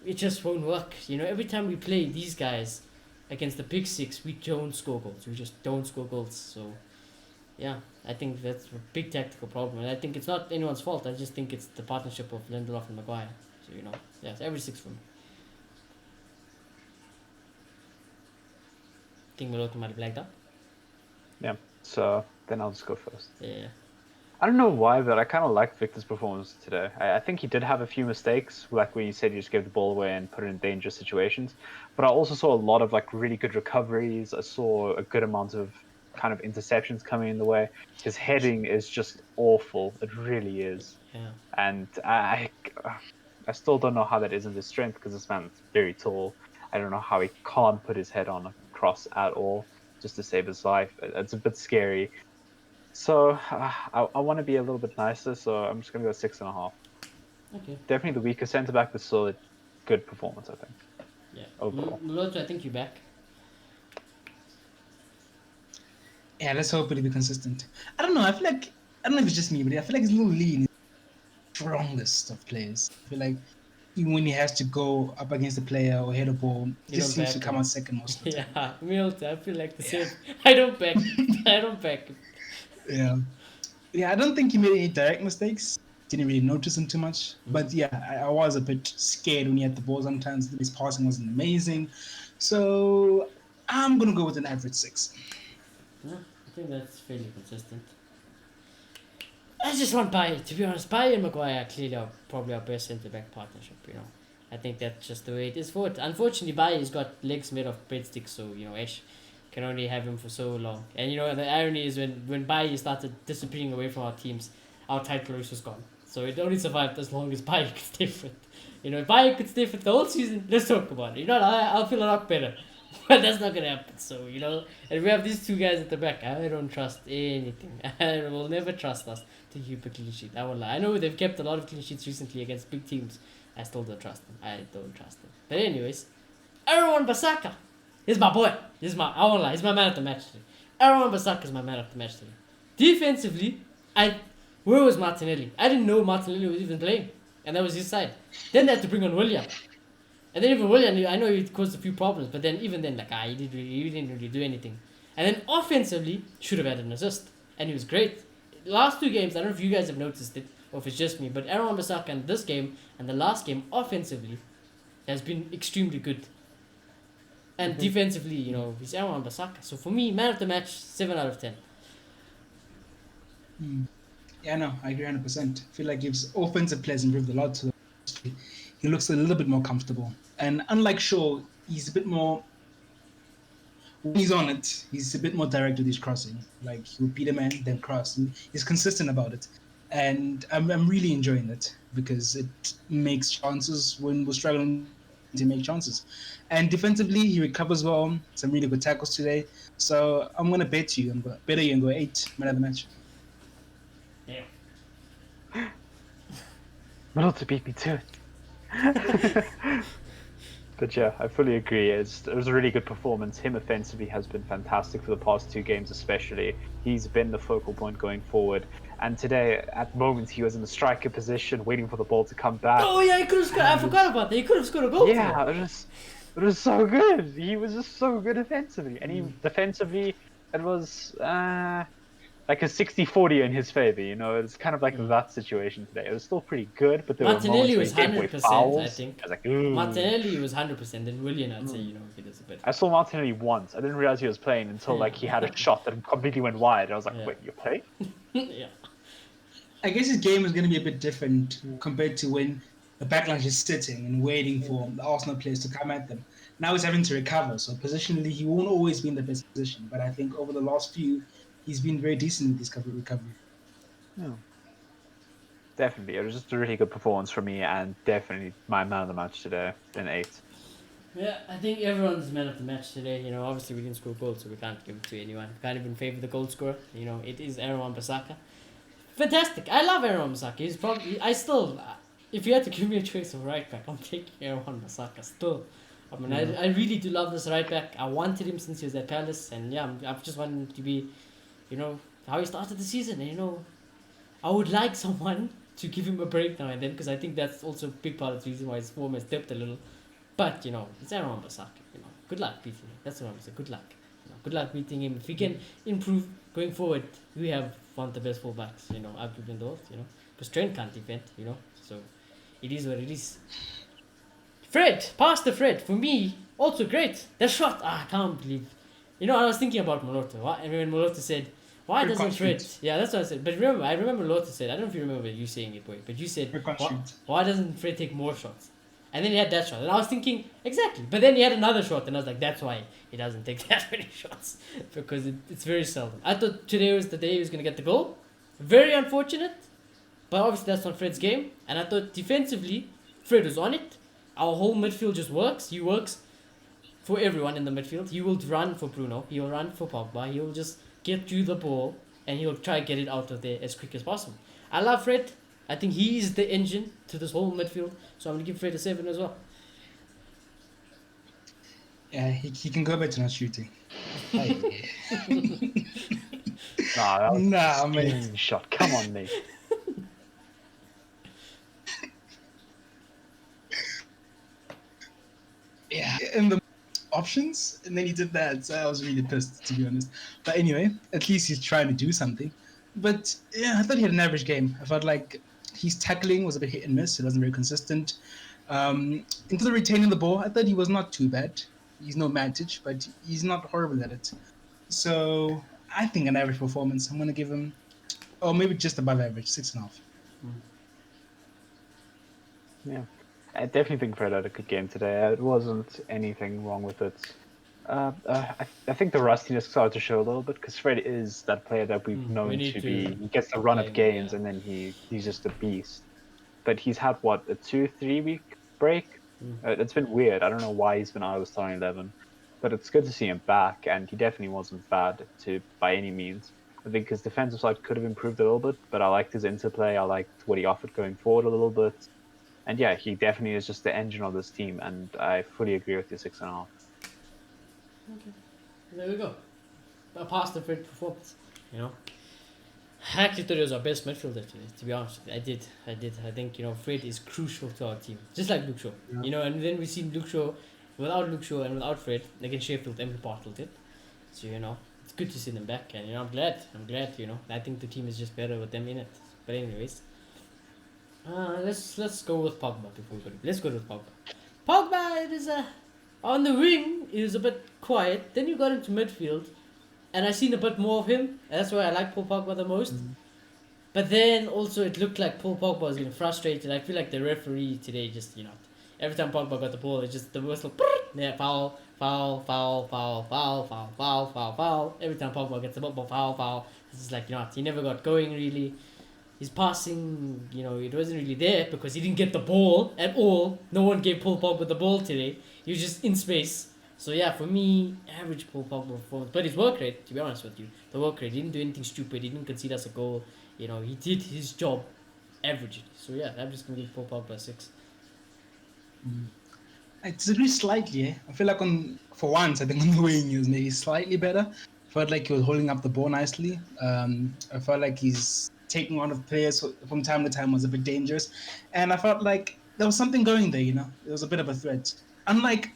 it just won't work. You know, every time we play these guys against the big 6, we don't score goals. We just don't score goals. So, yeah, I think that's a big tactical problem. And I think it's not anyone's fault. I just think it's the partnership of Lindelof and Maguire. So, you know, yeah, it's average 6 for me. I think Miloto might have lagged up. Yeah, so then I'll just go first. Yeah. I don't know why, but I kind of liked Victor's performance today. I think he did have a few mistakes, like when you said you just gave the ball away and put it in dangerous situations. But I also saw a lot of like really good recoveries. I saw a good amount of kind of interceptions coming in the way. His heading is just awful. It really is. Yeah. And I still don't know how that isn't his strength, because this man's very tall. I don't know how he can't put his head on a cross at all just to save his life. It's a bit scary. So I want to be a little bit nicer, so I'm just going to go 6.5. Okay. Definitely the weaker centre back, but still a good performance, I think. Yeah. Overall. Miloto, I think you're back. Yeah, let's hope it'll be consistent. I don't know. I don't know if it's just me, but I feel like it's a little lean. Strongest of players. I feel like even when he has to go up against a player or hit a ball, he just seems to come out second most of the time. Yeah, Miloto, I feel like the same. I don't back him. Yeah, I don't think he made any direct mistakes. Didn't really notice him too much. But yeah, I was a bit scared when he had the ball sometimes. His passing wasn't amazing. So I'm going to go with an average 6. Yeah, I think that's fairly consistent. I just want Bailly, to be honest. Bailly and Maguire are clearly probably our best centre-back partnership, you know. I think that's just the way it is for it. Unfortunately, Bailly's got legs made of breadsticks, so, you know, Ash can only have him for so long. And, you know, the irony is when Bailly started disappearing away from our teams, our title race was gone. So it only survived as long as Bailly could stay fit. You know, if Bailly could stay fit the whole season, let's talk about it. You know, I'll feel a lot better. But that's not going to happen. So, you know, and we have these two guys at the back. I don't trust anything. I will never trust us to keep a clean sheet. I won't lie. I know they've kept a lot of clean sheets recently against big teams. I still don't trust them. But anyways, Aaron Bissaka is my boy. I won't lie. He's my man of the match today. Aaron Bissaka is my man of the match today. Defensively, where was Martinelli? I didn't know Martinelli was even playing. And that was his side. Then they had to bring on William. And then even Willian, I know he caused a few problems, but then even then, like, he didn't really do anything. And then offensively, should have had an assist, and he was great. Last two games, I don't know if you guys have noticed it or if it's just me, but Aaron Wan-Bissaka in this game and the last game offensively has been extremely good. And defensively, he's Aaron Wan-Bissaka. So for me, man of the match, 7 out of 10. Yeah, no, I agree 100%. I feel like his offensive players improved a lot. He looks a little bit more comfortable. And unlike Shaw, he's a bit more. When he's on it, he's a bit more direct with his crossing. Like, he'll beat a man, then cross. And he's consistent about it. And I'm really enjoying it because it makes chances when we're struggling to make chances. And defensively, he recovers well. Some really good tackles today. So I'm going to bet you and go 8 man of the match. Yeah. Not beat me to it. But yeah, I fully agree. It was a really good performance. Him offensively has been fantastic for the past 2 games, especially. He's been the focal point going forward. And today, at moments, he was in the striker position, waiting for the ball to come back. Oh yeah, he could have scored. I forgot about that. He could have scored a goal. Yeah, it was so good. He was just so good offensively, and he defensively, it was like a 60-40 in his favor. It's kind of like that situation today. It was still pretty good, but there Martinelli were was moments where he gave away 100%. fouls. I think. I was like, ooh. Martinelli was 100%. Then Willian, I'd say, he does a bit. I saw Martinelli once. I didn't realize he was playing until like he had a shot that completely went wide. I was like, Yeah. wait, you're playing? Yeah. I guess his game is going to be a bit different compared to when the backline is sitting and waiting for the Arsenal players to come at them. Now he's having to recover, so positionally he won't always be in the best position. But I think over the last few, he's been very decent with his recovery. Yeah. Definitely. It was just a really good performance for me, and definitely my man of the match today, an 8. Yeah, I think everyone's man of the match today. Obviously we didn't score goals, so we can't give it to anyone. We can't even favor the goal scorer. It is Aaron Wan-Bissaka. Fantastic. I love Aaron Wan-Bissaka. He's probably. If you had to give me a choice of right back, I'm taking Aaron Wan-Bissaka still. I mean, I really do love this right back. I wanted him since he was at Palace, and yeah, I've just wanted him to be, how he started the season. And, I would like someone to give him a break now and then, because I think that's also a big part of the reason why his form has dipped a little. But it's Aaron Wan-Bissaka. Good luck beating him. That's what I'm saying. Good luck. Good luck beating him. If he can improve going forward, we have one of the best fullbacks. Arguably in the world. Because Trent can't defend. So it is what it is. Fred, pass to Fred. For me, also great. That shot, I can't believe. I was thinking about Moloto. And when Moloto said, why doesn't Fred? Yeah, that's what I said. But I remember Moloto said, I don't know if you remember you saying it, boy, but you said, why doesn't Fred take more shots? And then he had that shot. And I was thinking, exactly. But then he had another shot, and I was like, that's why he doesn't take that many shots. Because it's very seldom. I thought today was the day he was going to get the goal. Very unfortunate. But obviously that's not Fred's game. And I thought defensively, Fred was on it. Our whole midfield just works. He works for everyone in the midfield. He will run for Bruno. He will run for Pogba. He will just get you the ball, and he'll try to get it out of there as quick as possible. I love Fred. I think he is the engine to this whole midfield. So I'm going to give Fred a 7 as well. Yeah, he can go back to not shooting. Nah, mate. Shot. Come on, mate. Yeah, in the options, and then he did that, so I was really pissed, to be honest. But anyway, at least he's trying to do something. But yeah, I thought he had an average game. I felt like his tackling was a bit hit and miss. It wasn't very consistent. Into the retaining the ball, I thought he was not too bad. He's no Matic, but he's not horrible at it. So I think an average performance. I'm going to give him, maybe just above average, 6.5. Yeah. I definitely think Fred had a good game today. It wasn't anything wrong with it. I think the rustiness started to show a little bit, because Fred is that player that we've known to be. He gets the run of games, and then he's just a beast. But he's had, a 2-3 week break? It's been weird. I don't know why he's been out of the starting 11. But it's good to see him back, and he definitely wasn't bad by any means. I think his defensive side could have improved a little bit, but I liked his interplay. I liked what he offered going forward a little bit. And yeah, he definitely is just the engine of this team, and I fully agree with your 6.5. Okay, there we go. A pass the Fred performance, I actually thought he was our best midfielder today, to be honest with you. I did. I think, Fred is crucial to our team. Just like Luke Shaw. Yeah. And then we seen without Luke Shaw and without Fred, against Sheffield, and we bottled it. So, it's good to see them back. And, I'm glad. I think the team is just better with them in it. But anyways, let's go with Pogba before we go. Let's go with Pogba. Pogba, it is on the wing, it was a bit quiet. Then you got into midfield, and I seen a bit more of him. And that's why I like Paul Pogba the most. But then also it looked like Paul Pogba was getting frustrated. I feel like the referee today just, every time Pogba got the ball, it's just the whistle, yeah, foul, foul, foul, foul, foul, foul, foul, foul, foul. Every time Pogba gets the ball, foul, foul. It's just like, he never got going really. His passing, it wasn't really there because he didn't get the ball at all. No one gave Paul Pogba the ball today. He was just in space. So yeah, for me, average Paul Pogba performance. But his work rate, to be honest with you, the work rate, he didn't do anything stupid. He didn't concede us a goal. He did his job averagely. So yeah, I'm just gonna give Paul Pogba a 6. I disagree slightly. I feel like for once, I think on the wing he was maybe slightly better. Felt like he was holding up the ball nicely. I felt like he's taking on of players from time to time was a bit dangerous, and I felt like there was something going there. There was a bit of a threat. Unlike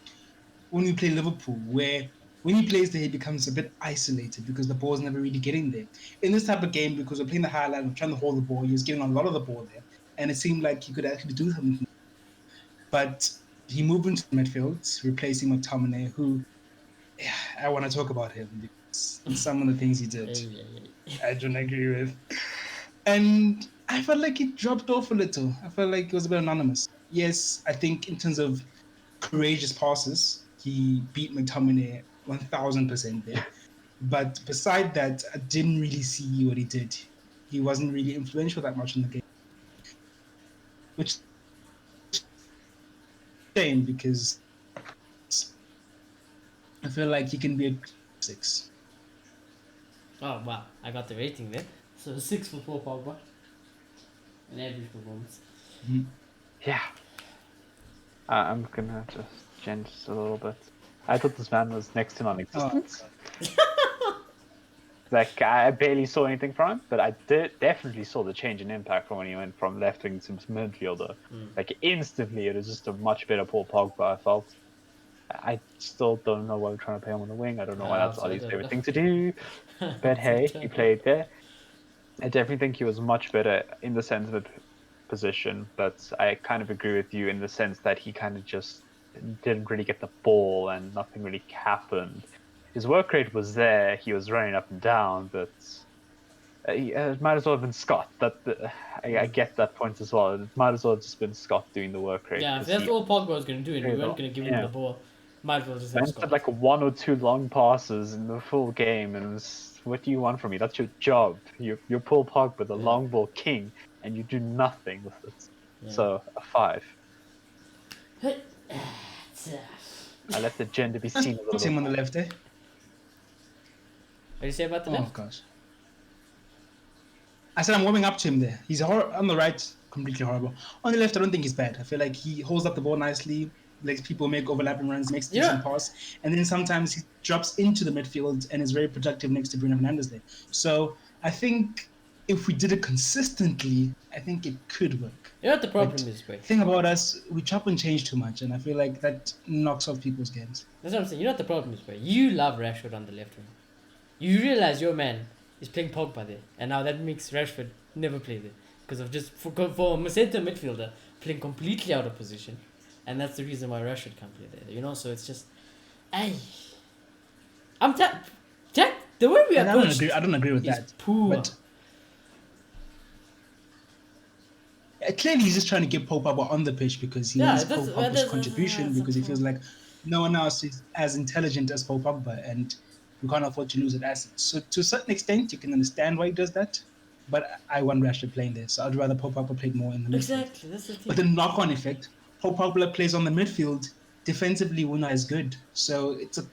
when we play Liverpool, where when he plays there, he becomes a bit isolated because the ball's never really getting there. In this type of game, because we're playing the high line, we're trying to hold the ball, he was getting a lot of the ball there, and it seemed like he could actually do something. But he moved into the midfield, replacing McTominay, who I want to talk about him because some of the things he did, I don't agree with. And I felt like he dropped off a little. I felt like he was a bit anonymous. Yes, I think in terms of courageous passes, he beat McTominay 1000% there. But beside that, I didn't really see what he did. He wasn't really influential that much in the game. Which is a shame because I feel like he can be a 6. Oh wow, I got the rating there. So 6 for Paul Pogba. An average performance. Yeah. I'm gonna just change this a little bit. I thought this man was next to non-existent. Like, I barely saw anything from him, but I definitely saw the change in impact from when he went from left wing to midfielder. Like, instantly, it was just a much better Paul Pogba, I felt. I still don't know why we're trying to play him on the wing. I don't know why that's Ollie's favorite thing to do. But hey, he played there. I definitely think he was much better in the sense of position, but I kind of agree with you in the sense that he kind of just didn't really get the ball and nothing really happened. His work rate was there. He was running up and down, but it might as well have been Scott. I get that point as well. It might as well have just been Scott doing the work rate. Yeah, if that's all Pogba was going to do and we weren't going to give him the ball, might as well just have Scott. Had like 1 or 2 long passes in the full game, and it was, what do you want from me? That's your job. You're Paul Pogba, the long ball king, and you do nothing with it. Yeah. So, a 5. I let the gender be seen a little bit. Him on the left, eh? What did you say about the left? Oh, gosh. I said I'm warming up to him there. He's on the right, completely horrible. On the left, I don't think he's bad. I feel like he holds up the ball nicely, lets people make overlapping runs, makes decent pass, and then sometimes he drops into the midfield and is very productive next to Bruno Fernandes there. So I think if we did it consistently, I think it could work. You know what the problem is, bro? The thing about us, we chop and change too much, and I feel like that knocks off people's games. That's what I'm saying. You know what the problem is, bro? You love Rashford on the left wing. You realize your man is playing Pogba there, and now that makes Rashford never play there because of just for a center midfielder playing completely out of position, and that's the reason why Rashford can't play there. So it's just, I'm the way we approach. I don't agree with that. Poor. But clearly, he's just trying to get Pogba on the pitch because he needs Pogba's contribution because he feels like no one else is as intelligent as Paul Pogba, and we can't afford to lose that asset. So to a certain extent, you can understand why he does that. But I want Rashford playing there, so I'd rather Paul Pogba played more in the midfield. Exactly, that's the thing. But the knock-on effect, Paul Pogba plays on the midfield. Defensively, we're not as good. So it's a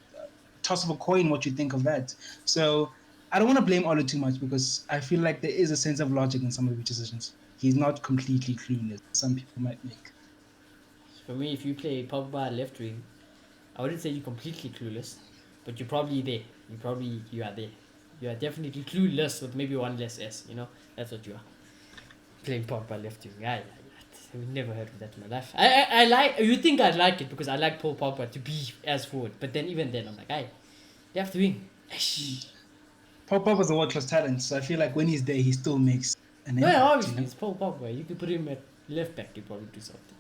toss of a coin what you think of that. So I don't want to blame Ole too much because I feel like there is a sense of logic in some of his decisions. He's not completely clueless. Some people might make. For me, if you play Pogba left wing, I wouldn't say you're completely clueless, but you're probably there. You are there. You are definitely clueless with maybe one less S. You know, that's what you are. Playing Pogba left wing. I've never heard of that in my life. I like. You think I'd like it because I like Paul Pogba to be as forward, but then even then I'm like, left wing. Pogba was a world-class talent, so I feel like when he's there, he still makes an Yeah, impact. obviously You know? it's Paul Pogba. You could put him at left back, he'd probably do something.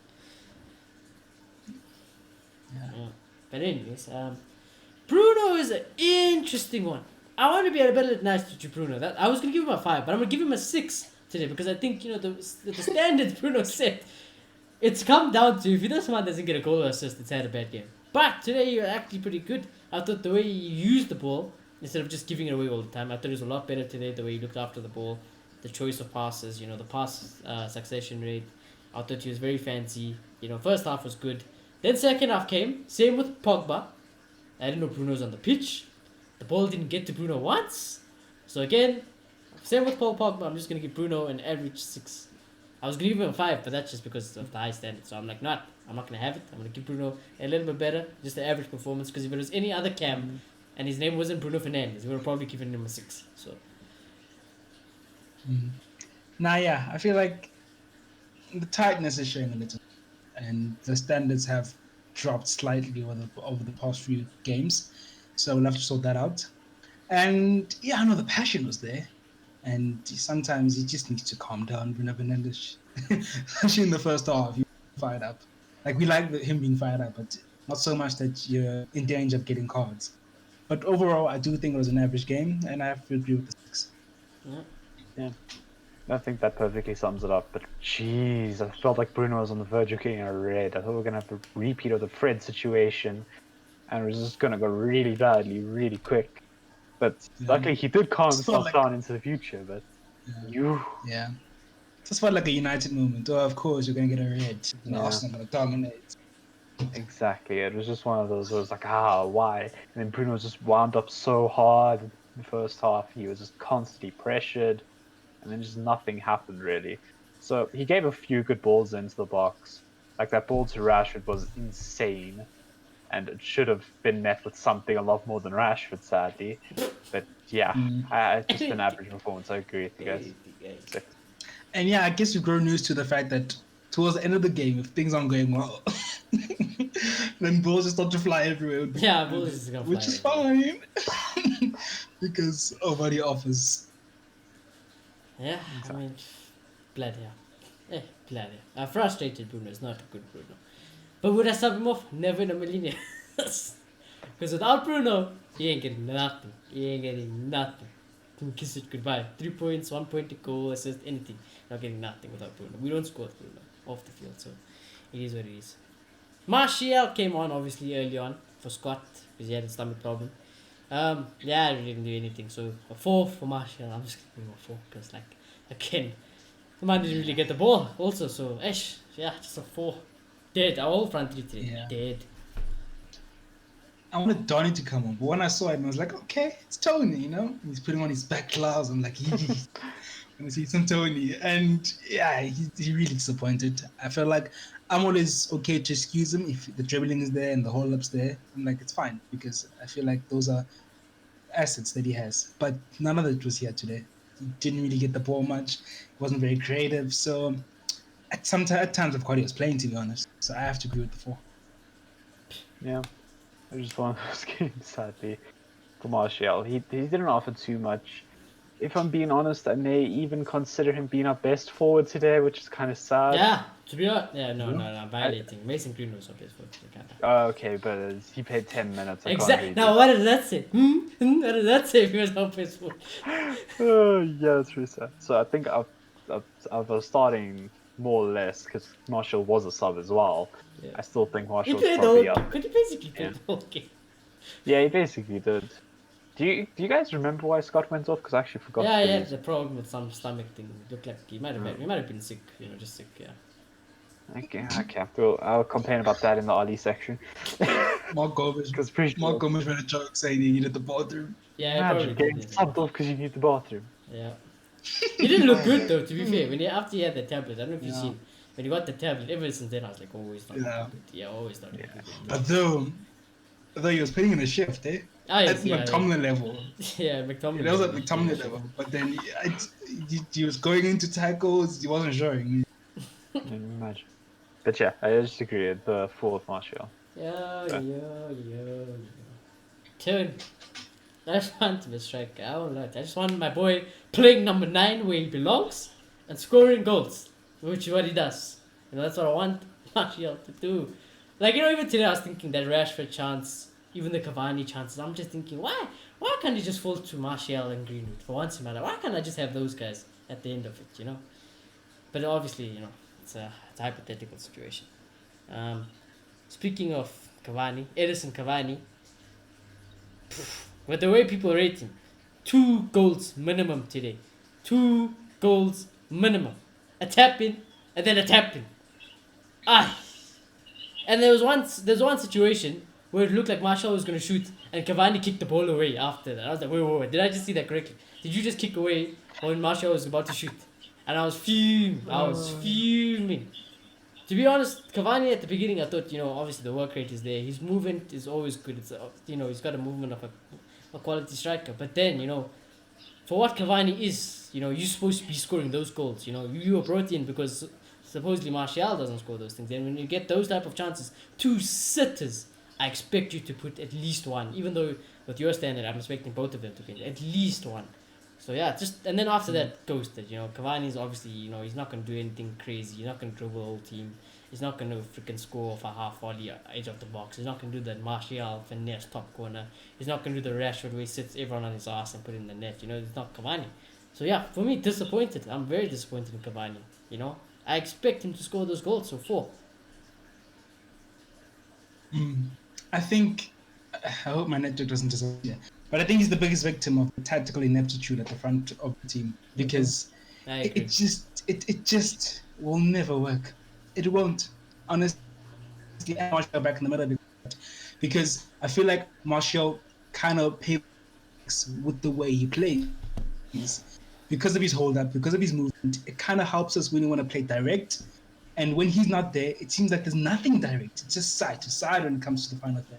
Yeah. But anyways, Bruno is an interesting one. I want to be a bit nice to Bruno. That I was gonna give him a 5, but I'm gonna give him a 6 today because I think the standards Bruno set. It's come down to if this man doesn't get a goal or assist, it's had a bad game. But today you're actually pretty good. I thought the way he used the ball instead of just giving it away all the time, I thought it was a lot better today. The way he looked after the ball, the choice of passes, the pass succession rate. I thought he was very fancy. First half was good. Then second half came. Same with Pogba. I didn't know Bruno was on the pitch. The ball didn't get to Bruno once. So again, same with Paul Pogba. I'm just gonna give Bruno an average 6. I was gonna give him a 5, but that's just because of the high standard. So I'm like, I'm not gonna have it. I'm gonna give Bruno a little bit better, just the average performance. Because if it was any other cam, and his name wasn't Bruno Fernandes, we would have probably given him a 6. So. Yeah, I feel like the tightness is showing a little, and the standards have dropped slightly over the past few games. So we'll have to sort that out. And yeah, I know the passion was there. And sometimes he just needs to calm down, Bruno Fernandes. Especially in the first half, he fired up. Like, we like him being fired up, but not so much that you're in danger of getting cards. But overall, I do think it was an average game, and I have to agree with the 6. Yeah. I think that perfectly sums it up. But jeez, I felt like Bruno was on the verge of getting a red. I thought we were going to have a repeat of the Fred situation, and it was just going to go really badly, really quick. But luckily, he did calm himself down into the future. But Yeah. Just felt like a United moment. Oh, of course, you're going to get a red. And Arsenal going to dominate. Exactly. It was just one of those where it was like, why? And then Bruno was just wound up so hard in the first half. He was just constantly pressured. And then just nothing happened, really. So he gave a few good balls into the box. Like that ball to Rashford was insane. And it should have been met with something a lot more than Rashford, sadly. But yeah, just an average performance. I agree with you guys. And yeah, I guess we've grown used to the fact that towards the end of the game, if things aren't going well, then balls just start to fly everywhere. Yeah, balls just gonna fly. Which is fine. Because nobody offers. Yeah, I mean, bloody hell. Bloody hell. Frustrated Bruno is not a good Bruno. But would I sub him off? Never in a million years. Because without Bruno, he ain't getting nothing. He ain't getting nothing. Can kiss it goodbye. 3 points, 1 point to goal, assist, anything. Not getting nothing without Bruno. We don't score with Bruno off the field, so it is what it is. Martial came on obviously early on for Scott because he had a stomach problem. I really didn't do anything. So a 4 for Martial. I'm just giving him a 4 because again, the man didn't really get the ball also. So just a 4. Dead. Our whole front three today. Yeah. Dead. I wanted Donny to come on, but when I saw him, I was like, okay, it's Tony, He's putting on his back gloves. I'm like, when I see some Tony. And yeah, he really disappointed. I felt like I'm always okay to excuse him if the dribbling is there and the hold-up's there. I'm like, it's fine, because I feel like those are assets that he has. But none of it was here today. He didn't really get the ball much. He wasn't very creative. So at times, of course, he was playing, to be honest. So I have to agree with the 4. Yeah. It was just one of those games, sadly, for Martial. He didn't offer too much. If I'm being honest, I may even consider him being our best forward today, which is kind of sad. Yeah, to be honest. Yeah, no, I'm violating. Mason Greenwood was our best forward. Oh, okay, but he played 10 minutes. Exactly. Now, what does that say? What does that say if he was our best forward? Yeah, that's really sad. So I think I was starting more or less because Martial was a sub as well. Yeah. I still think Martial was probably up. Could you basically play the whole game? Yeah, he basically did. Do you guys remember why Scott went off? Because I actually forgot. Yeah, he had the problem with some stomach thing. It looked like he might have been sick. Just sick. Yeah. Okay. Well, I'll complain about that in the Ali section. Mark Gomes made a joke saying he needed the bathroom. Yeah, imagine getting subbed off because you need the bathroom. Yeah. He didn't look good though. To be fair, after he had the tablet, I don't know if you've seen. When he got the tablet, ever since then I was like, he's not good. Yeah, always not good. But though, Though he was putting in a shift, eh? Ah, At yes, yeah, McTominay level. yeah, McTominay. That was at McTominay level. But then he was going into tackles. He wasn't showing. Imagine. But yeah, I just agree with the fourth Martial. Yo. Kevin, I just want to be a striker. I won't lie. I just want my boy playing number 9 where he belongs and scoring goals, which is what he does. That's what I want Martial to do. Like, even today I was thinking that Rashford chance, even the Cavani chances, I'm just thinking, why can't he just fall to Martial and Greenwood for once in my life? Why can't I just have those guys at the end of it, But obviously, it's a hypothetical situation. Speaking of Cavani, Edison Cavani, with the way people rate him, 2 goals minimum today. 2 goals minimum. A tap in, and then a tap in. And there's one situation where it looked like Martial was going to shoot, and Cavani kicked the ball away after that. I was like, wait, did I just see that correctly? Did you just kick away when Martial was about to shoot? And I was fuming. To be honest, Cavani at the beginning, I thought, obviously the work rate is there. His movement is always good. It's, he's got a movement of a quality striker. But then, for what Cavani is, you're supposed to be scoring those goals. You were brought in because supposedly Martial doesn't score those things. And when you get those type of chances, 2 sitters, I expect you to put at least 1. Even though with your standard, I'm expecting both of them to get at least 1. So yeah, and then after that, ghosted. Cavani's obviously, he's not going to do anything crazy. He's not going to dribble the whole team. He's not going to freaking score off a half volley edge of the box. He's not going to do that Martial finesse top corner. He's not going to do the Rashford where he sits everyone on his ass and put it in the net. It's not Cavani. So yeah, for me, disappointed. I'm very disappointed in Cavani. I expect him to score those goals. So 4. I think. I hope my network doesn't disappear. But I think he's the biggest victim of the tactical ineptitude at the front of the team because it just will never work. It won't. Honestly, Martial back in the middle because I feel like Martial kind of pays with the way he plays because of his hold up, because of his movement. It kind of helps us when we want to play direct, and when he's not there, it seems like there's nothing direct. It's just side to side when it comes to the final third.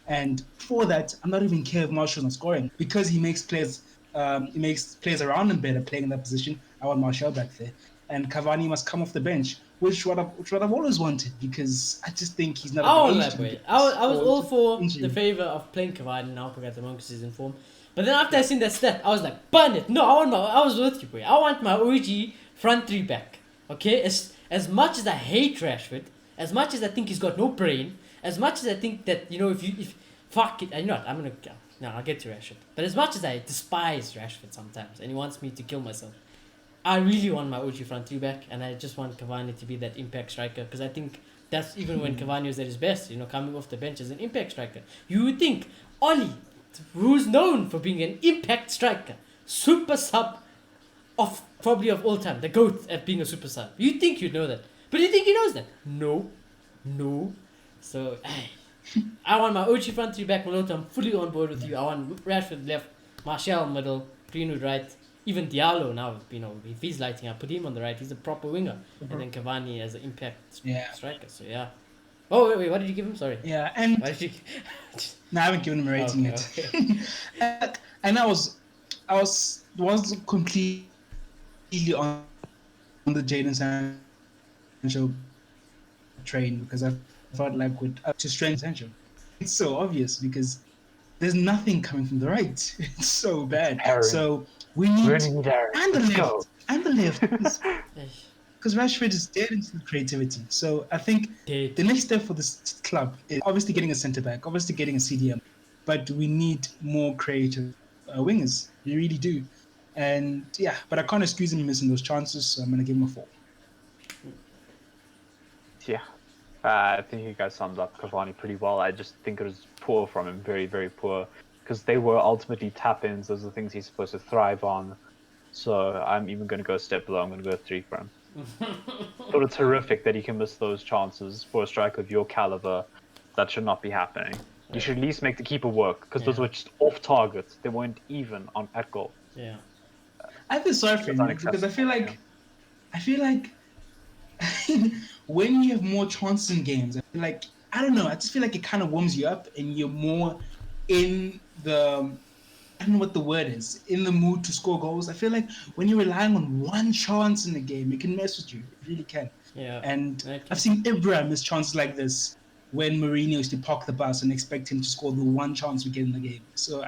And for that, I'm not even care if Martial's not scoring because he makes players around him better playing in that position. I want Martial back there, and Cavani must come off the bench, which what I've always wanted because I just think he's not. I was all for the favor of playing Cavani now because at the moment he's in form. But then after I seen that stat, I was like, burn it! No, I was with you, boy. I want my OG front 3 back. Okay, as much as I hate Rashford, as much as I think he's got no brain. As much as I think that, if fuck it, I'll get to Rashford. But as much as I despise Rashford sometimes, and he wants me to kill myself, I really want my OG front 3 back, and I just want Cavani to be that impact striker, because I think that's even when Cavani was at his best, coming off the bench as an impact striker. You would think Oli, who's known for being an impact striker, super sub of all time, the GOAT at being a super sub. You'd think you'd know that. But you think he knows that? No. So, I want my OG front 3 back, Maloto. I'm fully on board with you. I want Rashford left, Martial middle, Greenwood right, even Diallo now. If he's lighting up, put him on the right. He's a proper winger, and then Cavani as an impact striker. So yeah. Oh wait, what did you give him? Sorry. Yeah, and why did you... no, I haven't given him a rating yet. Okay. And I was completely on the Jadon Sancho train because I felt like with to strength Sancho, it's so obvious because there's nothing coming from the right. It's so bad. Aaron. So we need and the left because Rashford is dead into the creativity. So I think the next step for this club is obviously getting a centre back, obviously getting a CDM, but we need more creative wingers. We really do. And yeah, but I can't excuse him missing those chances, so I'm gonna give him a 4. Yeah. I think you guys summed up Cavani pretty well. I just think it was poor from him, very, very poor, because they were ultimately tap-ins. Those are the things he's supposed to thrive on. So I'm even going to go a step below. I'm going to go 3 for him. Thought it's horrific that he can miss those chances for a striker of your caliber. That should not be happening. You should at least make the keeper work, because those were just off target. They weren't even at goal. Yeah. I feel sorry for him because I feel like when you have more chances in games, I feel like I don't know. I just feel like it kind of warms you up, and you're more in the. I don't know what the word is. In the mood to score goals. I feel like when you're relying on one chance in the game, it can mess with you. It really can. Yeah. And Okay. I've seen Ibra miss chances like this when Mourinho used to park the bus and expect him to score the one chance we get in the game. So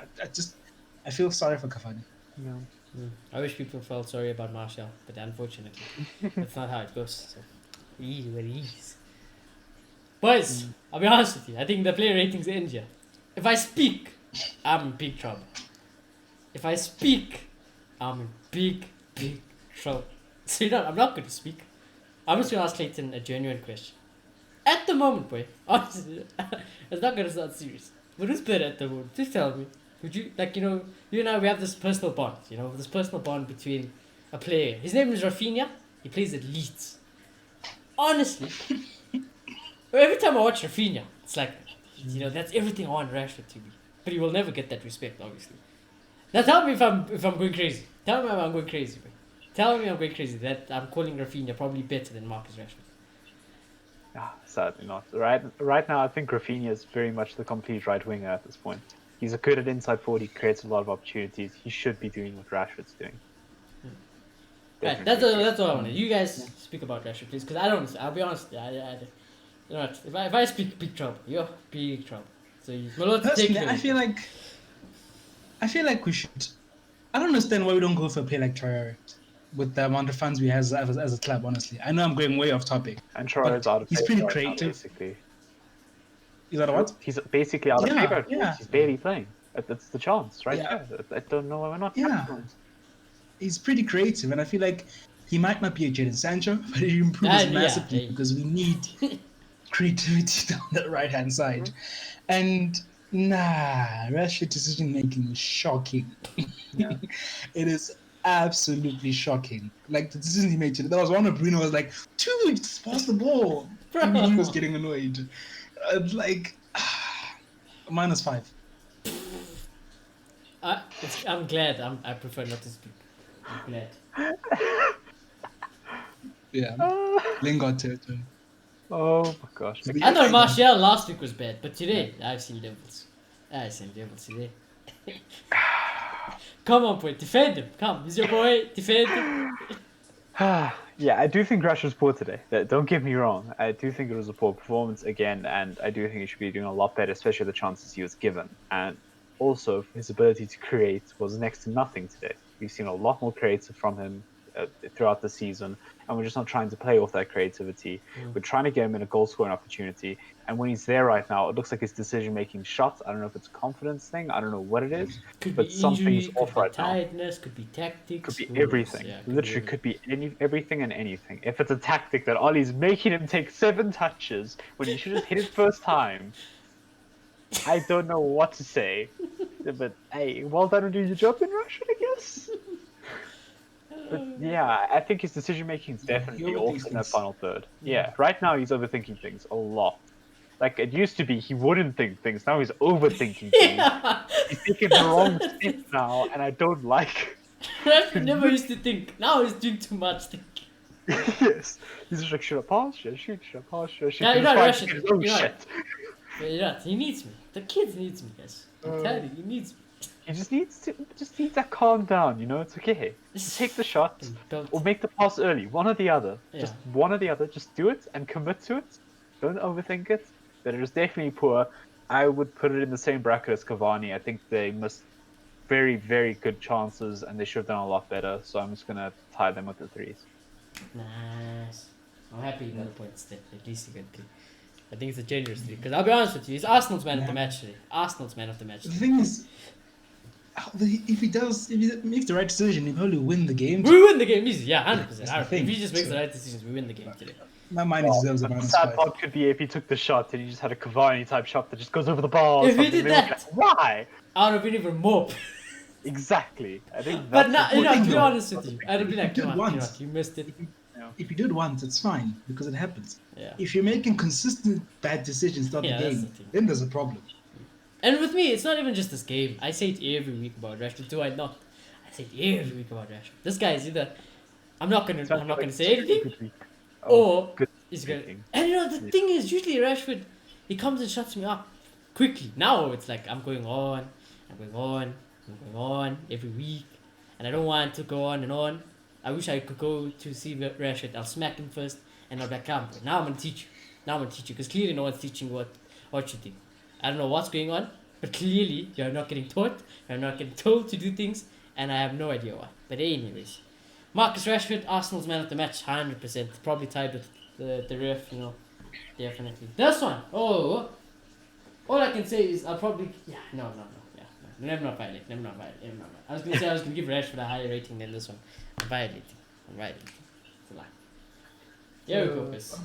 I feel sorry for Cavani. Yeah. I wish people felt sorry about Martial, but unfortunately, that's not how it goes. So, it is what it is. Boys, I'll be honest with you. I think the player ratings are in here. If I speak, I'm in big trouble. If I speak, I'm in big trouble. So I'm not going to speak. I'm just going to ask Clayton a genuine question. At the moment, boy, honestly, it's not going to sound serious. But who's better at the moment? Just tell me. Would you, like, you and I, we have this personal bond, this personal bond between a player. His name is Rafinha. He plays at Leeds. Honestly, every time I watch Rafinha, it's like, that's everything I want Rashford to be. But he will never get that respect, obviously. Now tell me if I'm going crazy. Tell me if I'm going crazy, boy. Tell me I'm going crazy that I'm calling Rafinha probably better than Marcus Rashford. Ah, sadly not. Right now, I think Rafinha is very much the complete right winger at this point. He's a good at inside forward. He creates a lot of opportunities. He should be doing what Rashford's doing. Right, Definitely. that's all I wanted. You guys speak about Rashford, please, because I don't. I'll be honest. You know what? If I speak big trouble, you're big trouble. So Malone, take Personally, it. I feel like we should. I don't understand why we don't go for a player like Traore with the amount of funds we have as a club. Honestly, I know I'm going way off topic. And Traore's out of he's favour pretty right now, creative. basically. Is that what? He's basically out of Yeah, favour. yeah. He's barely playing. That's the chance, right? Yeah. I don't know why we're not. Yeah. He's pretty creative, and I feel like he might not be a Jadon Sancho, but he improves massively because we need creativity down the right hand side. And Rashford decision making is shocking. Yeah. It is absolutely shocking. Like the decision he made today. There was one of Bruno was like, dude, just pass the ball. And he was getting annoyed. Like -5. I'm glad. I prefer not to speak. I'm glad. Yeah. Lingard territory. Oh my gosh. I thought Martial last week was bad, but today I've seen levels. Today. Come on, boy, defend him. Come, he's your boy. Defend him. Yeah, I do think Rashford's poor today. Don't get me wrong. I do think it was a poor performance again, and I do think he should be doing a lot better, especially the chances he was given. And also, his ability to create was next to nothing today. We've seen a lot more creative from him throughout the season, and we're just not trying to play off that creativity. We're trying to get him in a goal scoring opportunity, and when he's there right now, it looks like his decision making shots. I don't know if it's a confidence thing. I don't know what it is, but something's off right now. Tiredness, could be tactics, could be everything. Literally, could be everything and anything. If it's a tactic that Ollie's making him take 7 touches when he should have hit it first time, I don't know what to say. But hey, well done on doing your job in Russia, I guess. But yeah, I think his decision making is definitely off in that final third. Yeah, right now he's overthinking things a lot. Like it used to be, he wouldn't think things. Now he's overthinking things. He's taking the wrong step now, and I don't like. Rashford never used to think. Now he's doing too much thinking. Yes, he's just like, should I pass? Should I pass? Should I shoot? Yeah, you're not Rashford. Oh shit! He needs me. The kid needs me, guys. I'm telling you, he needs me. He just needs to calm down, It's okay. Just take the shot or make the pass early. One or the other. Just one or the other. Just do it and commit to it. Don't overthink it. But it is definitely poor. I would put it in the same bracket as Cavani. I think they missed very, very good chances and they should have done a lot better. So I'm just gonna tie them with the 3s. Nice. I'm happy you got a point still. At least you got 3. I think it's a generous 3. Because I'll be honest with you, it's Arsenal's man of the match today. Arsenal's man of the match. The thing is, if he makes the right decision, he'll probably win the game. We win the game easy, yeah, 100%. If he just makes So- the right decisions, we win the game today. My mind deserves a The -5. sad part could be if he took the shot and he just had a Cavani type shot that just goes over the bar. Or If he something. did Maybe we'd be that- like, why? I would have been even more. Exactly. I think. But that's now, the to point. be honest with you, I'd have been like, If you come did on, once. you missed it. If you do it once, it's fine because it happens. Yeah. If you're making consistent bad decisions throughout Yeah, the that's game, the thing. then there's a problem. And with me, it's not even just this game. I say it every week about Rashford. Do I not? I say it every week about Rashford. This guy is either I'm not gonna say anything, Good week. or good he's gonna. thinking. And the thing is, usually Rashford, He comes and shuts me up quickly. Now it's like I'm going on every week, and I don't want to go on and on. I wish I could go to see Rashford. I'll smack him first, and I'll be like, "Come, bro. Now I'm gonna teach you. Now I'm gonna teach you, because clearly no one's teaching what you think. I don't know what's going on, but clearly you're not getting taught. You're not getting told to do things, and I have no idea why. But anyways, Marcus Rashford, Arsenal's man of the match, 100%. Probably tied with the ref, definitely. This one, all I can say is I'll probably never not violate. I was gonna give Rashford a higher rating than this one. I'm violating. It's a lie. There we go, Chris.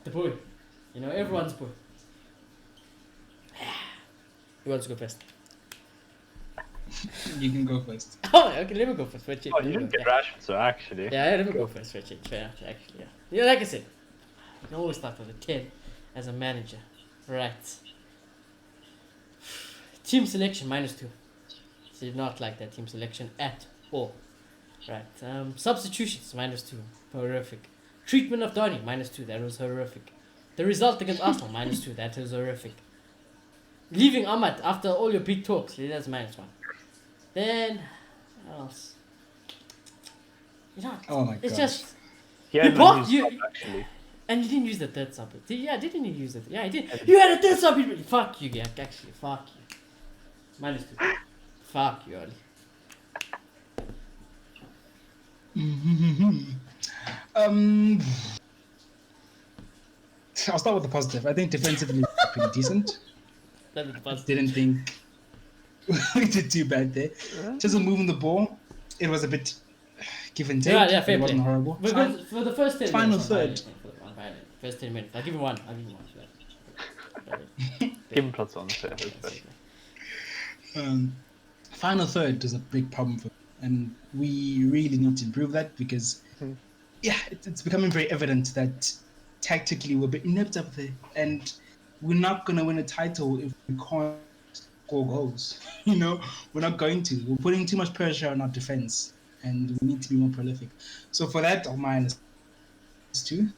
The boy. Everyone's boy. Who wants to go first? You can go first. Oh, okay, let me go first. Wait, Oh, you didn't get Rashford, so actually. Yeah, let me go first. Fair enough, actually, yeah. Yeah, like I said, I can always start with a 10 as a manager. Right. Team selection, -2. Did not like that team selection at all. Right. Substitutions, -2. Horrific. Treatment of Donny, -2. That was horrific. The result against Arsenal, -2. That was horrific. Leaving Ahmad after all your big talks, that's -1. Then, what else? Oh my it's gosh. just... He had bought- no new you- sub, actually. And you didn't use the third sub. Didn't you use it? Yeah, I did. You had a third sub. Fuck you, Gak. Actually, fuck you. -2. Fuck you, Oli. I'll start with the positive. I think defensively pretty decent. That was the first. Didn't think we did too bad there. Just moving the ball, it was a bit give and take. Yeah, fair it wasn't play. horrible. Because for the first 10 Final minutes, third. I'm violating. First 10 minutes. I'll give him one. For that. Give him plus on the surface, but Final third is a big problem for, and we really need to improve that because, it's becoming very evident that tactically we're a bit inept up there, and we're not gonna win a title if we can't score goals. We're not going to. We're putting too much pressure on our defense, and we need to be more prolific. So for that, I'll -2.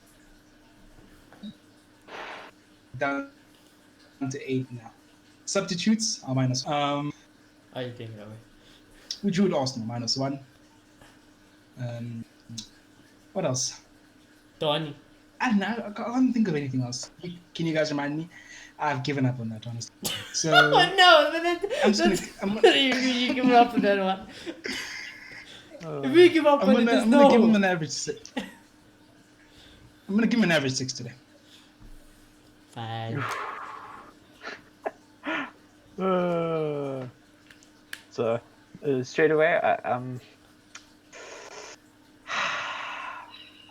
Down to 8 now. Substitutes are -. How you think that way? We drew with Arsenal, -1. What else? Donny. I don't know. I can't think of anything else. Can you guys remind me? I've given up on that, honestly. So Oh no! But then, I'm just gonna, you give up on that one. If we give up on it, there's I'm gonna give him no. an average 6. I'm gonna give him an average 6 today. Fine. So straight away,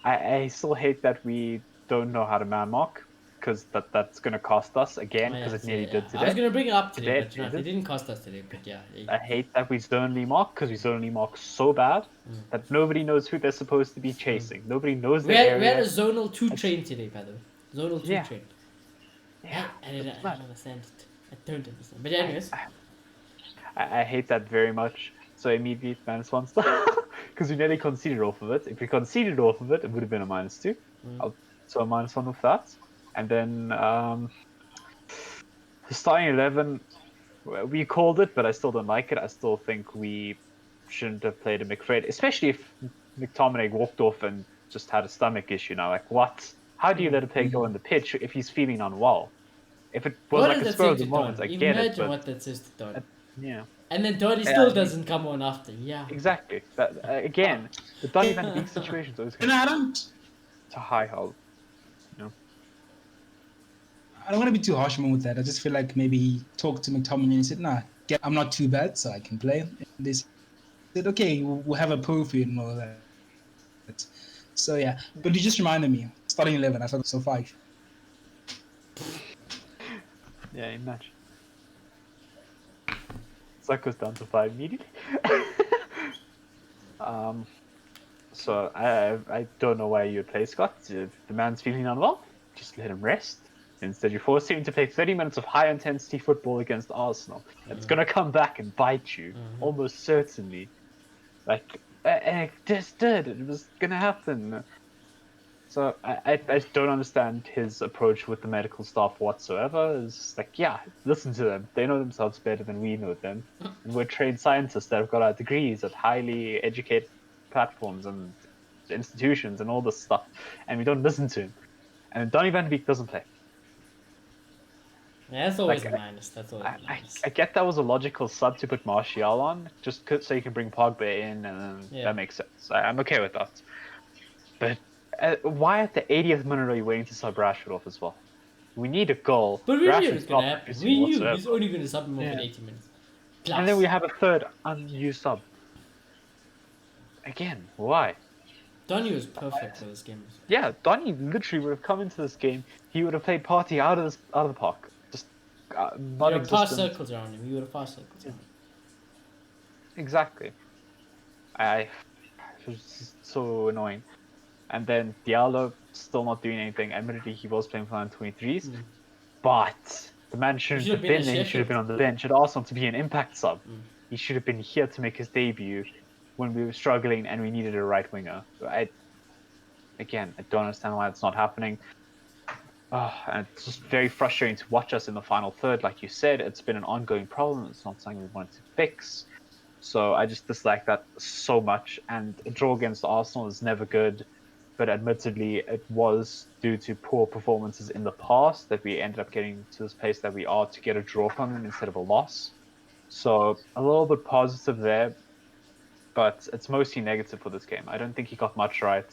I still hate that we don't know how to man mark, because that's gonna cost us again, because it nearly did I was today. gonna bring it up today, Today, but it didn't cost us today. But yeah. I hate that we zonally mark, because we zonally mark so bad that nobody knows who they're supposed to be chasing. Nobody knows We the had area. a zonal 2 train today, by the way. Zonal 2 Yeah. train. Yeah, I don't understand it. I don't understand. But anyways. I hate that very much. So immediately -1 star, because we nearly conceded off of it. If we conceded off of it, it would have been a -2. So a -1 with that. And then the starting 11, we called it, but I still don't like it. I still think we shouldn't have played a McFred, especially if McTominay walked off and just had a stomach issue now. Like, what? How do you let a player go on the pitch if he's feeling unwell? If it was What like does a that spur say of to the moment, I Donny? get it, Imagine but what that says to Donny. yeah. And then Donny Yeah, still I mean- doesn't come on after. Yeah. Exactly. That, again, the Donny van de Beek situation is always And going I don't to high hold. I don't want to be too harsh with that. I just feel like maybe he talked to McTominay and said, "Nah, I'm not too bad, so I can play." And they said, "Okay, we'll have a pro for you and all that." So yeah, but you just reminded me. Starting 11, I thought so 5. Yeah, imagine. So that goes down to 5 immediately. So I don't know why you would play Scott. If the man's feeling unwell, just let him rest. Instead, you're forcing him to play 30 minutes of high-intensity football against Arsenal. It's going to come back and bite you, almost certainly. Like, it just did. It was going to happen. So I don't understand his approach with the medical staff whatsoever. It's just like, yeah, listen to them. They know themselves better than we know them. And we're trained scientists that have got our degrees at highly educated platforms and institutions and all this stuff. And we don't listen to him. And Donny van Beek doesn't play. Yeah, that's always Like, a minus. That's always a minus. I get that was a logical sub to put Martial on, just so you can bring Pogba in, and then Yeah. that makes sense. I'm okay with that. But why at the 80th minute are you waiting to sub Rashford off as well? We need a goal. But we knew it Rashford's was going to not happen. producing We knew whatsoever. he's only going to sub him off in Yeah. 80 minutes. Plus. And then we have a third unused sub. Again, why? Donny was perfect for this game. Yeah, Donny literally would have come into this game. He would have played Party out of the park, just You would have passed non-existent. circles around him. You would have passed circles around him. Exactly. It was just so annoying. And then Diallo still not doing anything. Admittedly, he was playing for under-23s, but the man shouldn't should have have been been at there. He should have been on the bench. At Arsenal to be an impact sub. He should have been here to make his debut when we were struggling and we needed a right winger. I don't understand why it's not happening. And it's just very frustrating to watch us in the final third. Like you said, it's been an ongoing problem. It's not something we wanted to fix. So I just dislike that so much. And a draw against Arsenal is never good. But admittedly, it was due to poor performances in the past that we ended up getting to this place that we are to get a draw from them instead of a loss. So a little bit positive there, but it's mostly negative for this game. I don't think he got much right.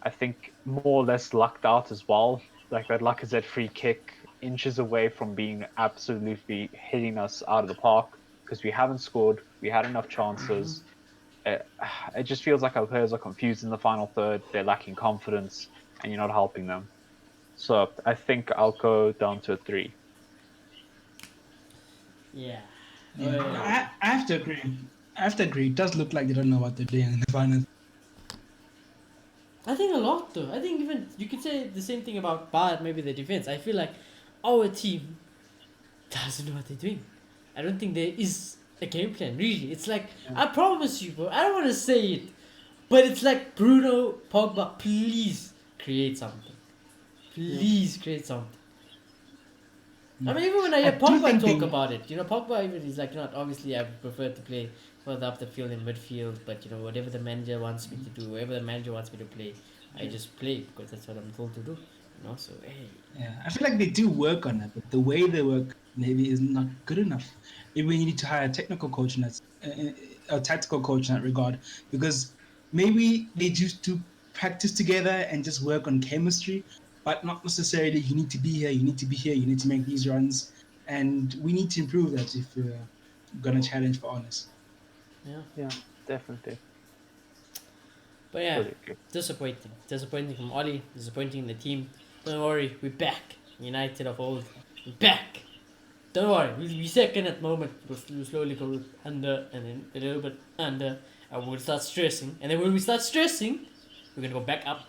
I think more or less lucked out as well. Like that Lacazette free kick, inches away from being absolutely hitting us out of the park because we haven't scored. We had enough chances. It just feels like our players are confused in the final third. They're lacking confidence, and you're not helping them. So I think I'll go down to a 3. Yeah. I have to agree. I have to agree. It does look like they don't know what they're doing in the final. I think a lot though. I think even you could say the same thing about Bayern, maybe the defense. I feel like our team doesn't know what they're doing. I don't think there is a game plan, really. It's like, I promise you, bro, I don't want to say it, but it's like, Bruno, Pogba, please create something. Please create something. I mean, even when I hear I do Pogba think talk they- about it, Pogba even he's like, obviously I prefer to play further up the field in midfield, but whatever the manager wants me to do, whatever the manager wants me to play, I just play because that's what I'm told to do. So hey, Yeah, I feel like they do work on it, but the way they work maybe is not good enough. Maybe we need to hire a technical coach in that, a tactical coach in that regard, because maybe they just do practice together and just work on chemistry, but not necessarily you need to be here, you need to be here, you need to make these runs, and we need to improve that if we're gonna challenge for honest. Yeah, definitely. but yeah, Totally agree. disappointing from Ollie, disappointing the team. Don't worry, we're back. United of old, we're back. Don't worry, we second at the moment. We'll slowly go under and then a little bit under, and we'll start stressing. And then when we start stressing, we're gonna go back up,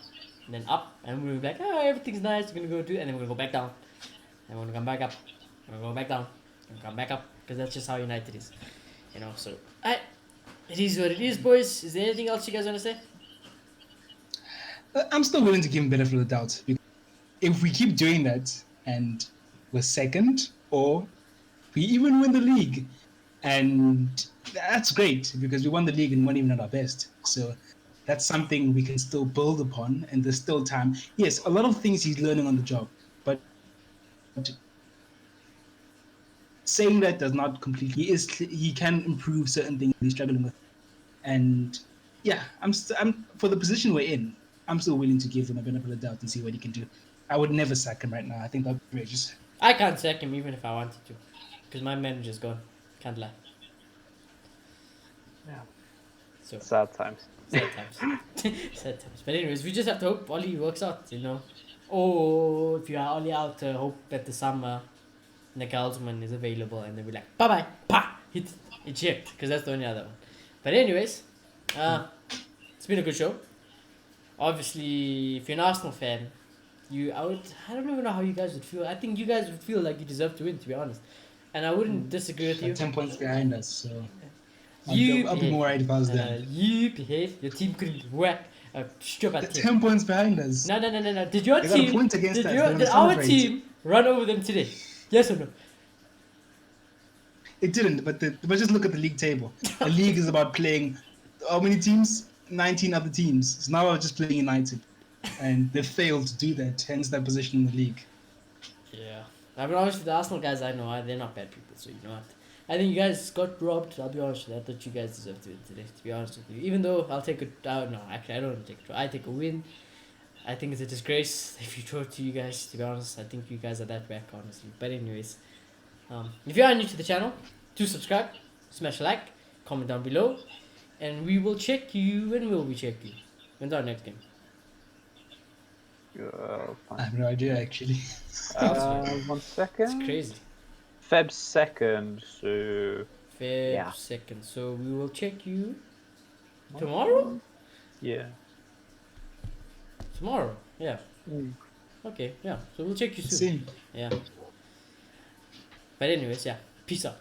and then up, and we'll be like, everything's nice. We're gonna go do, and then we're gonna go back down, and we're gonna come back up, we're gonna go back down, and come back up, because that's just how United is, So it is what it is, boys. Is there anything else you guys wanna say? I'm still willing to give him benefit of the doubt. Because if we keep doing that and we're second, or we even win the league, and that's great because we won the league and weren't even at our best. So that's something we can still build upon, and there's still time. Yes, a lot of things he's learning on the job, but saying that does not completely. He can improve certain things he's struggling with, and yeah, I'm for the position we're in. I'm still willing to give him a benefit of the doubt and see what he can do. I would never sack him right now. I think that'd be outrageous. I can't sack him even if I wanted to, because my manager's gone. Can't lie. Yeah. So Sad times. sad times. Sad times. But anyways, we just have to hope Ollie works out. Or if you are Ollie out, hope that the summer Nagelsmann is available, and then we're like, bye bye, pa, hit eject, because that's the only other one. But anyways, it's been a good show. Obviously, if you're an Arsenal fan, I don't even know how you guys would feel. I think you guys would feel like you deserve to win, to be honest. And I wouldn't disagree with you. 10 points behind us, so You I'll be more right if I was there. You behave. Your team couldn't whack Stupid They're team. 10 points behind us. No. Did your They got a team? point against Did, us, your, they're did gonna our celebrate. team run over them today? Yes or no? It didn't, but just look at the league table. The league is about playing how many teams? 19 other teams. So now we're just playing United. And they failed to do that, hence their position in the league. Yeah. I mean, obviously, the Arsenal guys I know, they're not bad people, so you know what. I think you guys got robbed, I'll be honest with you. I thought you guys deserved to win today, to be honest with you. Even though I'll take a... no, actually, I don't want to take a draw. I take a win. I think it's a disgrace if you throw it to you guys, to be honest. I think you guys are that back, honestly. But anyways, if you are new to the channel, do subscribe, smash a like, comment down below, and we will check you. When will we check you? When's our next game? I have no idea, actually. 1 second. It's crazy. Feb 2nd, so Feb Yeah. 2nd. So we will check you tomorrow? yeah. Tomorrow, yeah. Okay, yeah. So we'll check you soon. Same. Yeah. But anyways, yeah. Peace out.